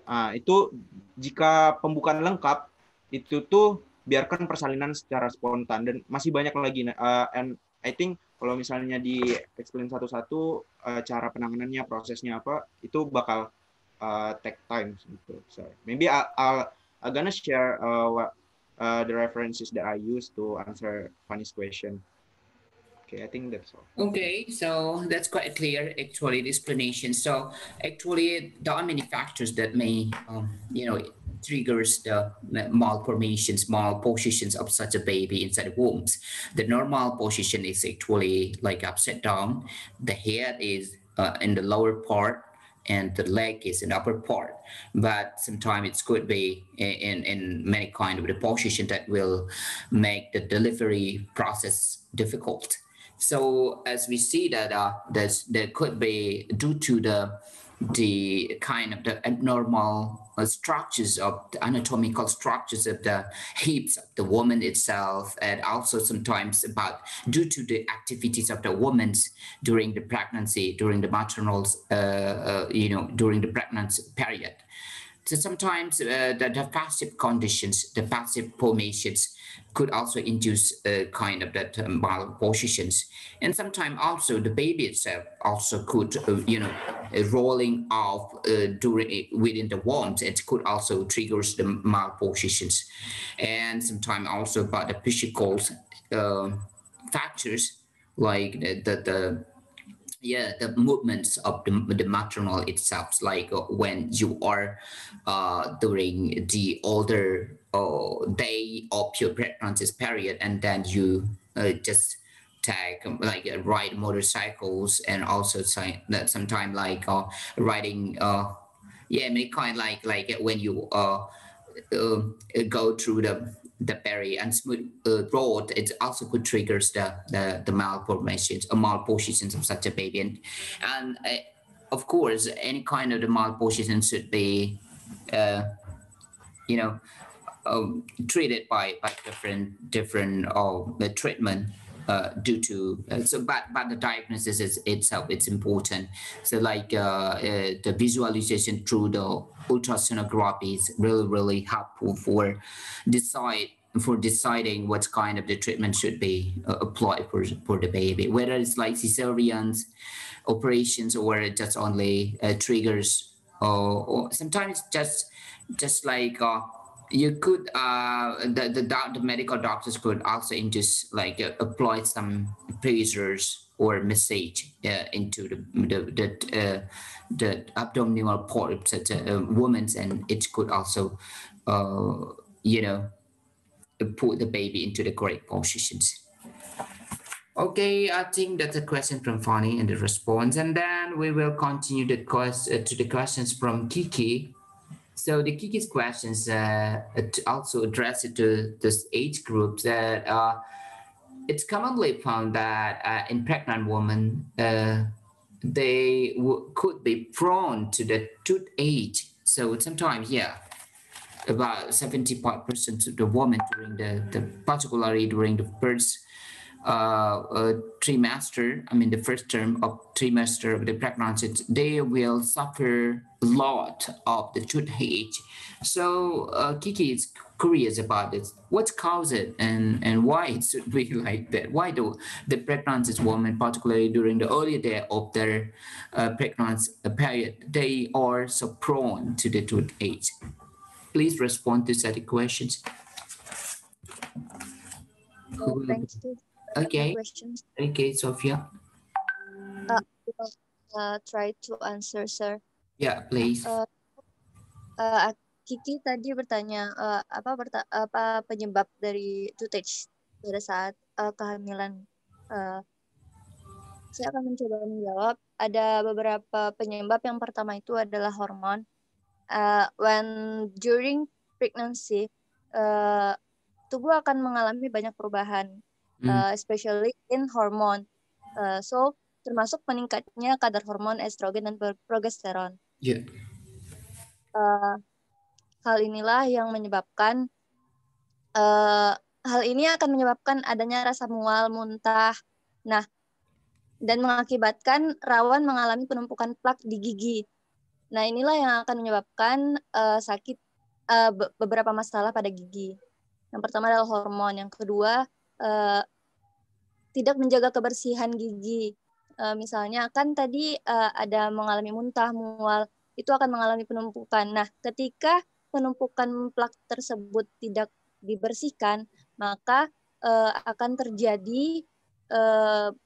Nah, itu jika pembukaan lengkap itu tuh biarkan persalinan secara spontan, dan masih banyak lagi. And I think kalau misalnya di explain satu-satu cara penanganannya, prosesnya apa, itu bakal take time gitu. So maybe I'm gonna share what the references that I use to answer Fanny's question. Okay, I think that's all. Okay, so that's quite clear, actually, the explanation. So actually, there are many factors that may, triggers the malformations, malpositions of such a baby inside the wombs. The normal position is actually like upside down. The head is in the lower part, and the leg is in the upper part. But sometimes it could be in many kind of the position that will make the delivery process difficult. So as we see that there could be, due to the kind of the abnormal structures of the anatomical structures of the hips of the woman itself, and also sometimes about due to the activities of the woman during the pregnancy, during the maternal, during the pregnancy period. So sometimes the passive conditions, the passive formations could also induce kind of that malpositions. And sometimes also the baby itself also could, rolling off within the wombs, it could also triggers the malpositions. And sometimes also about the physical factors like the movements of the maternal itself, like when you are during the older day of your pregnancy period, and then you just like ride motorcycles, and also that sometimes like riding yeah, make kind like when you go through the very unsmooth road, it also could triggers the malformations or malpositions of such a baby. And of course any kind of the malposition should be you know treated by different the treatment due to but the diagnosis is itself, it's important. So like the visualization through the ultrasonography is really helpful for deciding what kind of the treatment should be applied for the baby, whether it's like cesareans, operations, or just only triggers, or sometimes just like you could the medical doctors could also induce like apply some pressures or massage into the abdominal polyps at a woman's, and it could also you know put the baby into the correct positions. Okay, I think that's a question from Fanny and the response, and then we will continue the to the questions from Kiki. So the Kiki's questions also address it to this age group that it's commonly found that in pregnant women they could be prone to the tooth age. So sometimes, yeah, about 75% of the women during the particularly during the first trimester, I mean the first term of trimester of the pregnancy, they will suffer a lot of the toothache. So Kiki is curious about this. What causes it, and why it should be like that? Why do the pregnancy women, particularly during the early day of their pregnancy period, they are so prone to the toothache? Please respond to such questions. Thanks to Okay. questions. Okay, Sophia. Try to answer, sir. Yeah, please. Kiki tadi bertanya apa penyebab dari toothache pada saat kehamilan. Saya akan mencoba menjawab. Ada beberapa penyebab. Yang pertama itu adalah hormon. When during pregnancy, tubuh akan mengalami banyak perubahan, especially in hormone. So termasuk meningkatnya kadar hormon estrogen dan progesteron. Yeah. Hal inilah yang menyebabkan hal ini akan menyebabkan adanya rasa mual, muntah, dan mengakibatkan rawan mengalami penumpukan plak di gigi. Nah, inilah yang akan menyebabkan sakit beberapa masalah pada gigi. Yang pertama adalah hormon, yang kedua tidak menjaga kebersihan gigi. Misalnya kan tadi ada mengalami muntah, mual, itu akan mengalami penumpukan. Nah, ketika penumpukan plak tersebut tidak dibersihkan, maka akan terjadi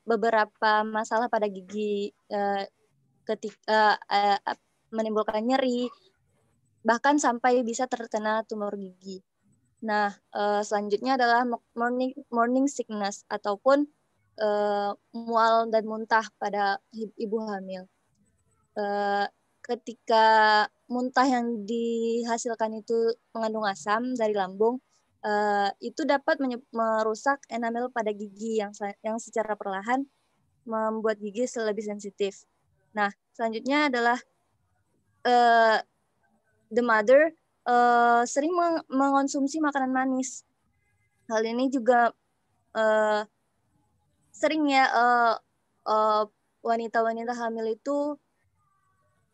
beberapa masalah pada gigi, ketika menimbulkan nyeri, bahkan sampai bisa terkena tumor gigi. Nah, selanjutnya adalah morning sickness ataupun mual dan muntah pada ibu hamil. Ketika muntah yang dihasilkan itu mengandung asam dari lambung, itu dapat merusak enamel pada gigi yang secara perlahan membuat gigi lebih sensitif. Nah, selanjutnya adalah the mother sering mengonsumsi makanan manis. Hal ini juga sering ya wanita-wanita hamil itu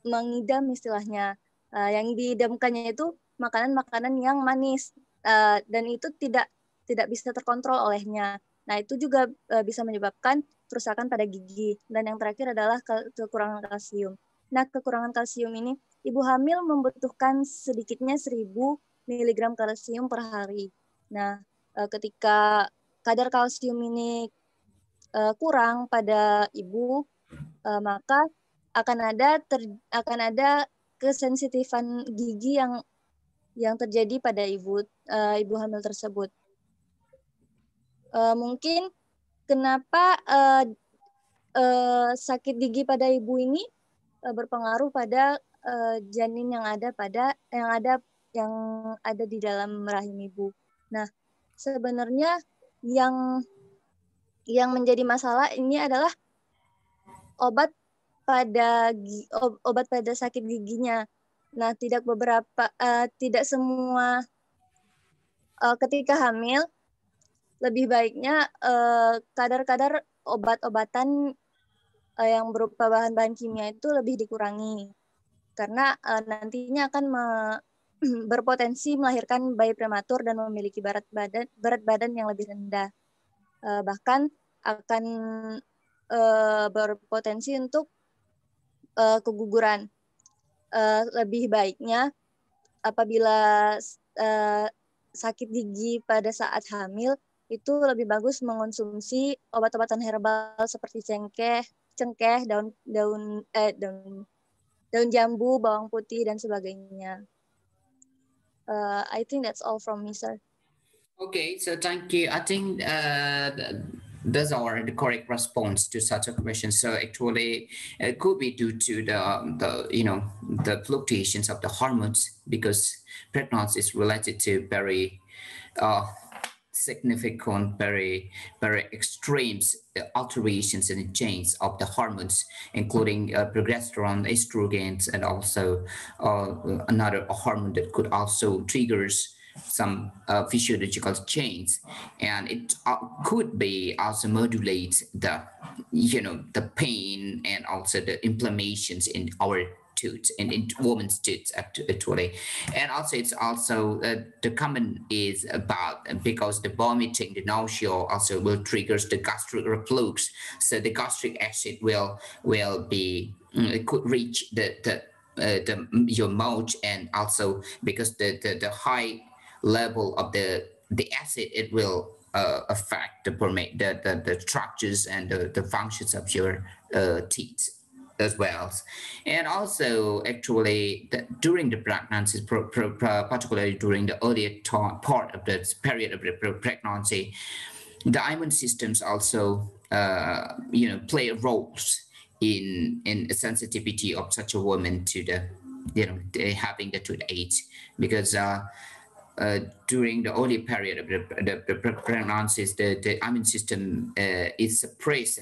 mengidam istilahnya. Yang diidamkannya itu makanan-makanan yang manis dan itu tidak bisa terkontrol olehnya. Nah, itu juga bisa menyebabkan kerusakan pada gigi. Dan yang terakhir adalah kekurangan kalsium. Nah, kekurangan kalsium ini ibu hamil membutuhkan sedikitnya 1000 mg kalsium per hari. Nah, ketika kadar kalsium ini kurang pada ibu, maka akan ada kesensitifan gigi yang terjadi pada ibu hamil tersebut. Mungkin kenapa sakit gigi pada ibu ini berpengaruh pada janin yang ada di dalam rahim ibu. Nah, sebenarnya yang menjadi masalah ini adalah obat pada sakit giginya. Nah, tidak semua ketika hamil lebih baiknya kadar-kadar obat-obatan yang berupa bahan-bahan kimia itu lebih dikurangi karena nantinya akan berpotensi melahirkan bayi prematur dan memiliki berat badan yang lebih rendah. Bahkan akan berpotensi untuk keguguran. Lebih baiknya apabila sakit gigi pada saat hamil itu lebih bagus mengonsumsi obat-obatan herbal seperti cengkeh, daun jambu, bawang putih dan sebagainya. I think that's all from me, sir. Okay, so thank you. I think those are the correct response to such a question. So actually, it could be due to the fluctuations of the hormones, because pregnancy is related to very significant, very extreme alterations in the change of the hormones, including progesterone, estrogens, and also another hormone that could also triggers some physiological change, and it could be also modulate the pain and also the inflammations in our tooth and in women's tooth actually. And also it's also the common is about because the vomiting, the nausea also will triggers the gastric reflux, so the gastric acid will be it could reach your mouth, and also because the high level of the acid, it will affect the structures and the functions of your teeth as well. And also actually during the pregnancy, particularly during the earlier part of the period of the pregnancy, the immune systems also play roles in sensitivity of such a woman to the having the tooth ache, because during the early period of the pregnancies, the immune system is suppressed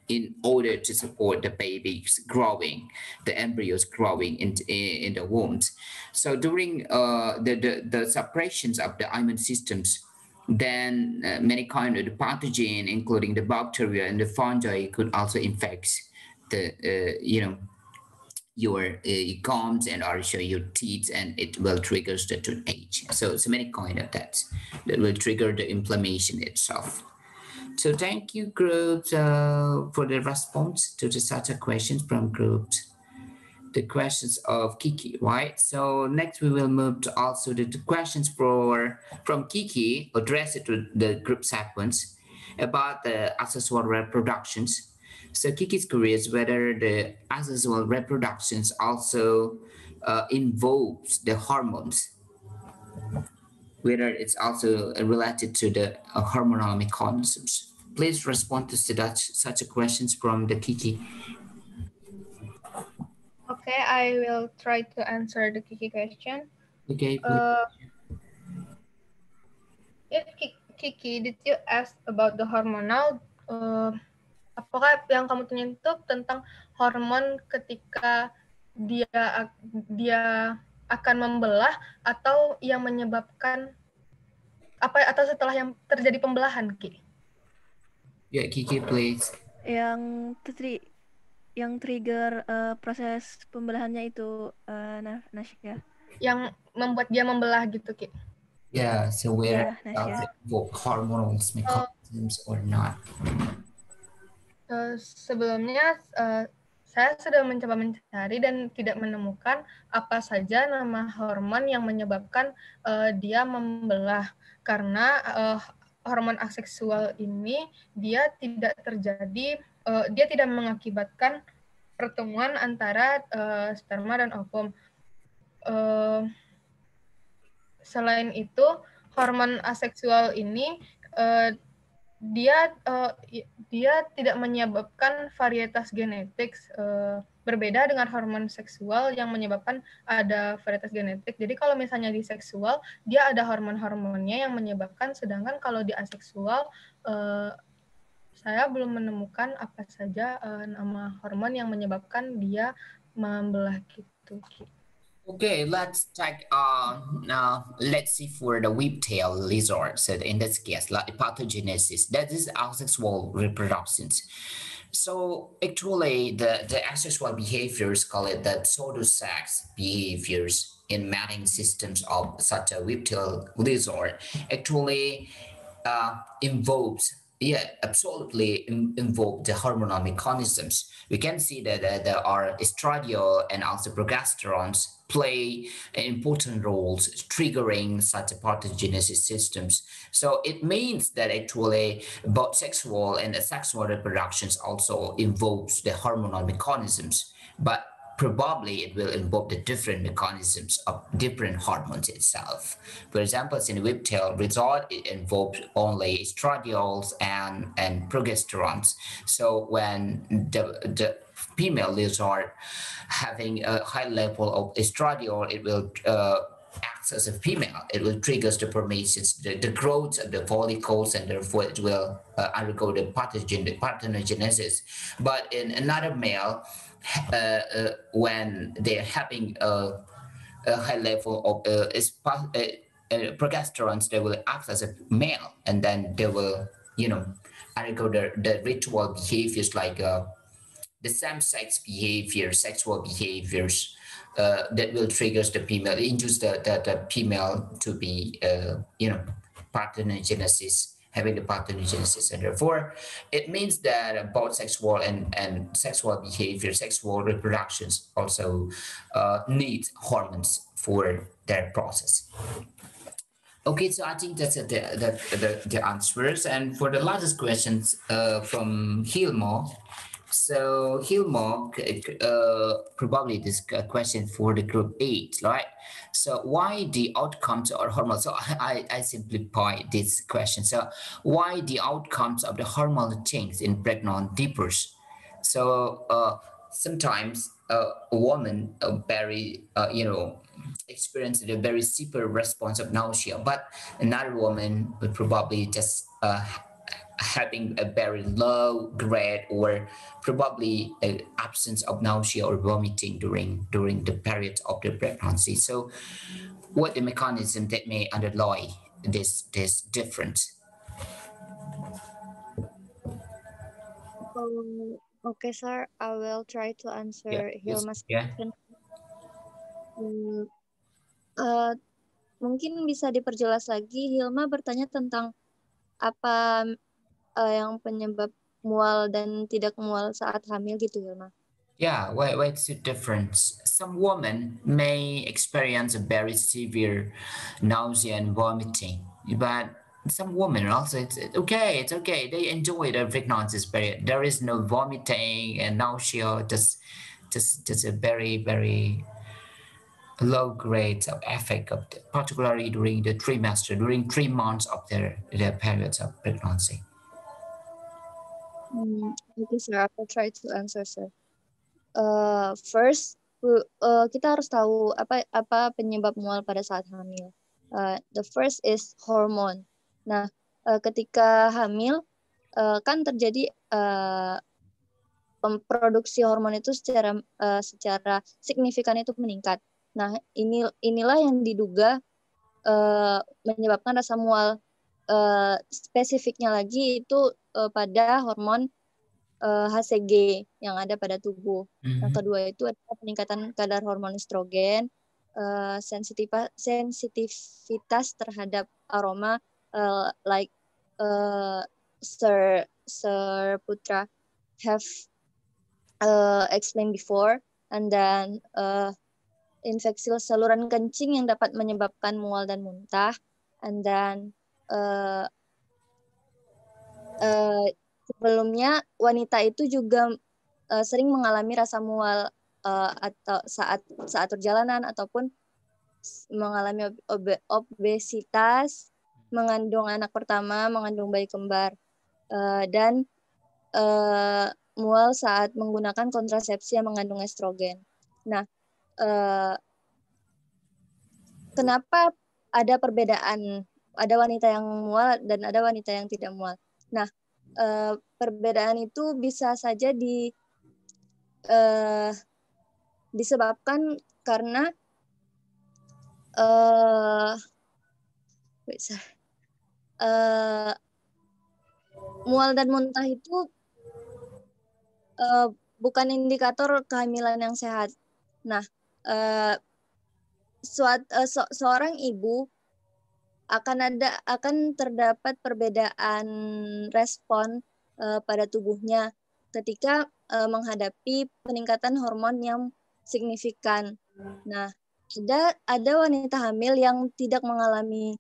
in order to support the babies growing, the embryos growing in the wombs. So during the suppressions of the immune systems, then many kind of the pathogen, including the bacteria and the fungi, could also infect the your gums and also your teeth, and it will trigger the toothache. So many kind of that will trigger the inflammation itself. So thank you groups for the response to the such a questions from groups. The questions of Kiki, right? So next we will move to also the questions from Kiki addressed to the group sequence about the asexual reproductions. So Kiki's curious whether the asexual reproductions also involves the hormones, whether it's also related to the hormonal mechanisms. Please respond to such a questions from the Kiki. Okay, I will try to answer the Kiki question. Okay. Kiki, did you ask about the hormonal? Apakah yang kamu tanya itu tentang hormon ketika dia akan membelah, atau yang menyebabkan atau setelah yang terjadi pembelahan, Ki? Yeah, Kiki, please. Yang trigger proses pembelahannya itu, Nasya. Yang membuat dia membelah gitu, Ki? Yeah, so whether hormonal mechanisms or not. Sebelumnya saya sudah mencoba mencari dan tidak menemukan apa saja nama hormon yang menyebabkan dia membelah, karena hormon aseksual ini dia tidak mengakibatkan pertemuan antara sperma dan ovum. Selain itu, hormon aseksual ini dia tidak menyebabkan varietas genetik, berbeda dengan hormon seksual yang menyebabkan ada varietas genetik. Jadi kalau misalnya di seksual dia ada hormon-hormonnya yang menyebabkan, sedangkan kalau di aseksual saya belum menemukan apa saja nama hormon yang menyebabkan dia membelah gitu. Okay, let's check. Now let's see for the whiptail lizard. So in this case, like pathogenesis, that is asexual reproductions. So actually, the asexual behaviors call it the pseudosex behaviors in mating systems of such a whiptail lizard actually involves, yeah, absolutely involve the hormonal mechanisms. We can see that there are estradiol and also progesterones play important roles triggering such a pathogenesis systems. So it means that actually both sexual and asexual reproductions also involves the hormonal mechanisms, but probably it will involve the different mechanisms of different hormones itself. For example, in whiptail resort, it involves only estradiols and progesterones. So when the female lizard having a high level of estradiol, it will acts as a female. It will trigger the formations, the growth of the follicles, and therefore it will undergo the parthenogenesis. But in another male, when they're having a high level of progesterones, they will act as a male, and then they will, undergo the ritual behaviors like the same-sex behavior, sexual behaviors that will trigger the female, induce the female to be, parthenogenesis, having the parthenogenesis, and therefore it means that both sexual and sexual behavior, sexual reproductions also need hormones for their process. Okay, so I think that's the answers. And for the last questions from Hilmo, so Hilmo, probably this question for the group 8, right? So why the outcomes are hormonal? So I simplify this question. So why the outcomes of the hormonal change in pregnant differs? So sometimes a woman very experience a very severe response of nausea, but another woman would probably just having a very low grade or probably an absence of nausea or vomiting during the period of the pregnancy. So what the mechanism that may underlie this difference? Okay, sir. I will try to answer Hilma's question. Mungkin bisa diperjelas lagi. Hilma bertanya tentang apa yang penyebab mual dan tidak mual saat hamil gitu, Hilma? Yeah, what's the difference? Some women may experience a very severe nausea and vomiting, but some women also it's okay. They enjoy the pregnancy period. There is no vomiting and nausea. Just a very low grade of effect of particularly during the trimester, during 3 months of their periods of pregnancy. Okay, sir. I will try to answer, sir. First, kita harus tahu apa penyebab mual pada saat hamil. The first is hormone. Nah, ketika hamil kan terjadi produksi hormon itu secara signifikan itu meningkat. Nah, inilah yang diduga menyebabkan rasa mual. Spesifiknya lagi itu pada hormon HCG yang ada pada tubuh. Yang kedua itu adalah peningkatan kadar hormon estrogen, sensitivitas terhadap aroma, like Sir Putra have explained before, and then infeksi saluran kencing yang dapat menyebabkan mual dan muntah, and then sebelumnya wanita itu juga sering mengalami rasa mual atau saat perjalanan ataupun mengalami obesitas, mengandung anak pertama, mengandung bayi kembar. dan mual saat menggunakan kontrasepsi yang mengandung estrogen. Nah, kenapa ada perbedaan? Ada wanita yang mual dan ada wanita yang tidak mual. Nah, perbedaan itu bisa saja disebabkan karena mual dan muntah itu bukan indikator kehamilan yang sehat. Nah, seorang ibu akan terdapat perbedaan respon pada tubuhnya ketika menghadapi peningkatan hormon yang signifikan. Nah, ada wanita hamil yang tidak mengalami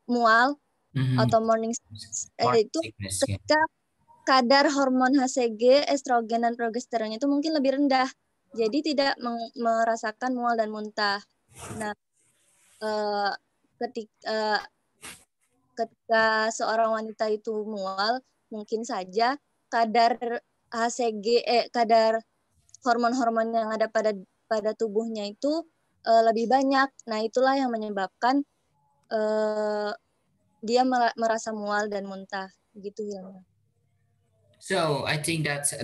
mual atau morning itu ketika kadar hormon HCG, estrogen dan progesteron itu mungkin lebih rendah, jadi tidak merasakan mual dan muntah. Nah, ketika seorang wanita itu mual, mungkin saja kadar HCG, kadar hormon-hormon yang ada pada tubuhnya itu lebih banyak. Nah, itulah yang menyebabkan dia merasa mual dan muntah, gitu ya. So I think that's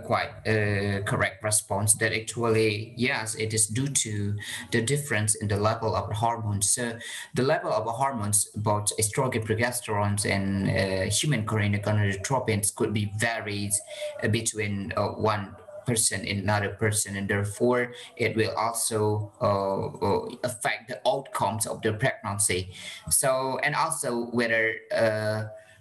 quite a correct response. That actually, yes, it is due to the difference in the level of hormones. So the level of hormones, both estrogen, progesterones, and human gonadotropins, could be varied between one person in another person, and therefore it will also affect the outcomes of the pregnancy. So, and also whether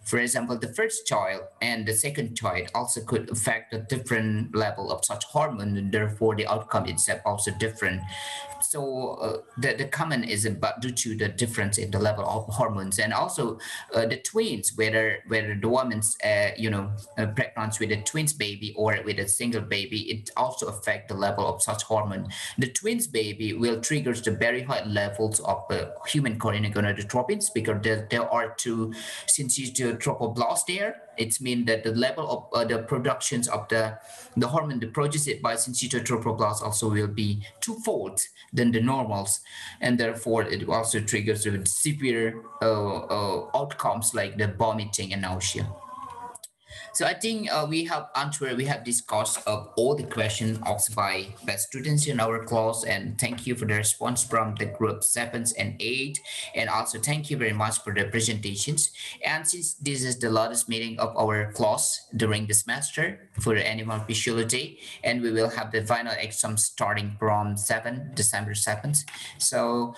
for example, the first child and the second child also could affect a different level of such hormone, and therefore the outcome itself also different. So the common is about due to the difference in the level of hormones, and also the twins, whether the woman's pregnant with a twins baby or with a single baby, it also affect the level of such hormone. The twins baby will trigger the very high levels of human gonadotropins, because there are two syncytotropoblasts there. It means that the level of the productions of the hormone produced by syncytotropoblasts also will be twofold than the normals, and therefore it also triggers with severe outcomes like the vomiting and nausea. So I think we have discussed all the questions asked by students in our class, and thank you for the response from the group 7 and 8, and also thank you very much for the presentations. And since this is the last meeting of our class during the semester for animal physiology, and we will have the final exam starting from December 7th. So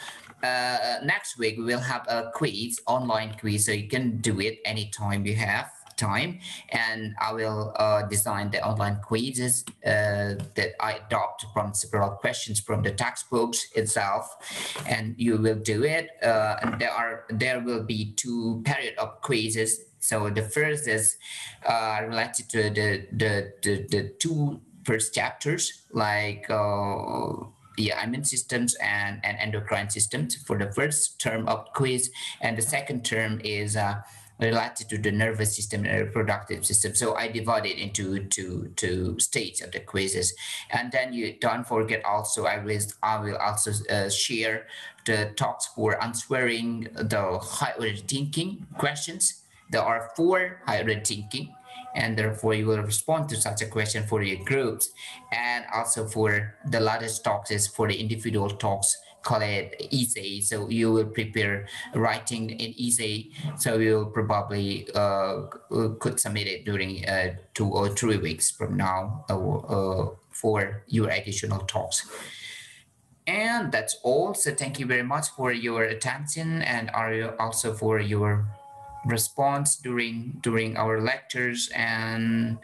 next week we will have a quiz, online quiz, so you can do it anytime you have time, and I will design the online quizzes that I adopt from several questions from the textbooks itself, and you will do it. And there will be 2 periods of quizzes. So the first is related to the 2 first chapters, like immune systems and endocrine systems for the first term of quiz, and the second term is related to the nervous system and reproductive system. So I divide it into two stages of the quizzes. And then you don't forget also, I will also share the talks for answering the high order thinking questions. There are 4 high order thinking, and therefore you will respond to such a question for your groups. And also for the latest talks is for the individual talks, call it essay. So you will prepare writing in essay. So you will probably could submit it during 2 or 3 weeks from now for your additional talks. And that's all. So thank you very much for your attention, and also for your response during our lectures. And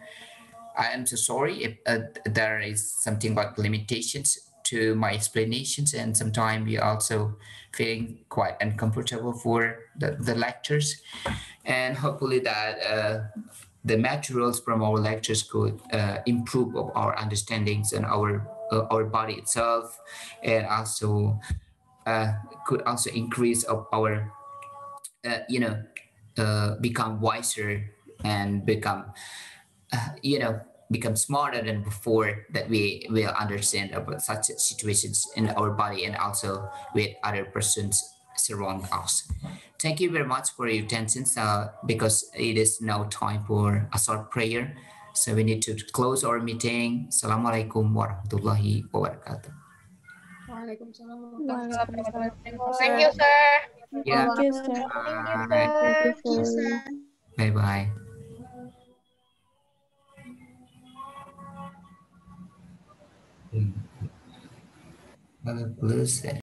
I am so sorry if there is something about limitations to my explanations, and sometimes you also feeling quite uncomfortable for the lectures, and hopefully that the materials from our lectures could improve of our understandings and our body itself, and also could also increase of our become wiser and become smarter than before, that we will understand about such situations in our body and also with other persons surround us. Thank you very much for your attention, because it is now time for a short prayer, so we need to close our meeting. Assalamualaikum warahmatullahi wabarakatuh. Waalaikumsalam Waalaikumsalam. Thank you, sir. Yeah, Thank you, sir. Thank you, bye Thank you, sir. sir. bye bye. Bagus.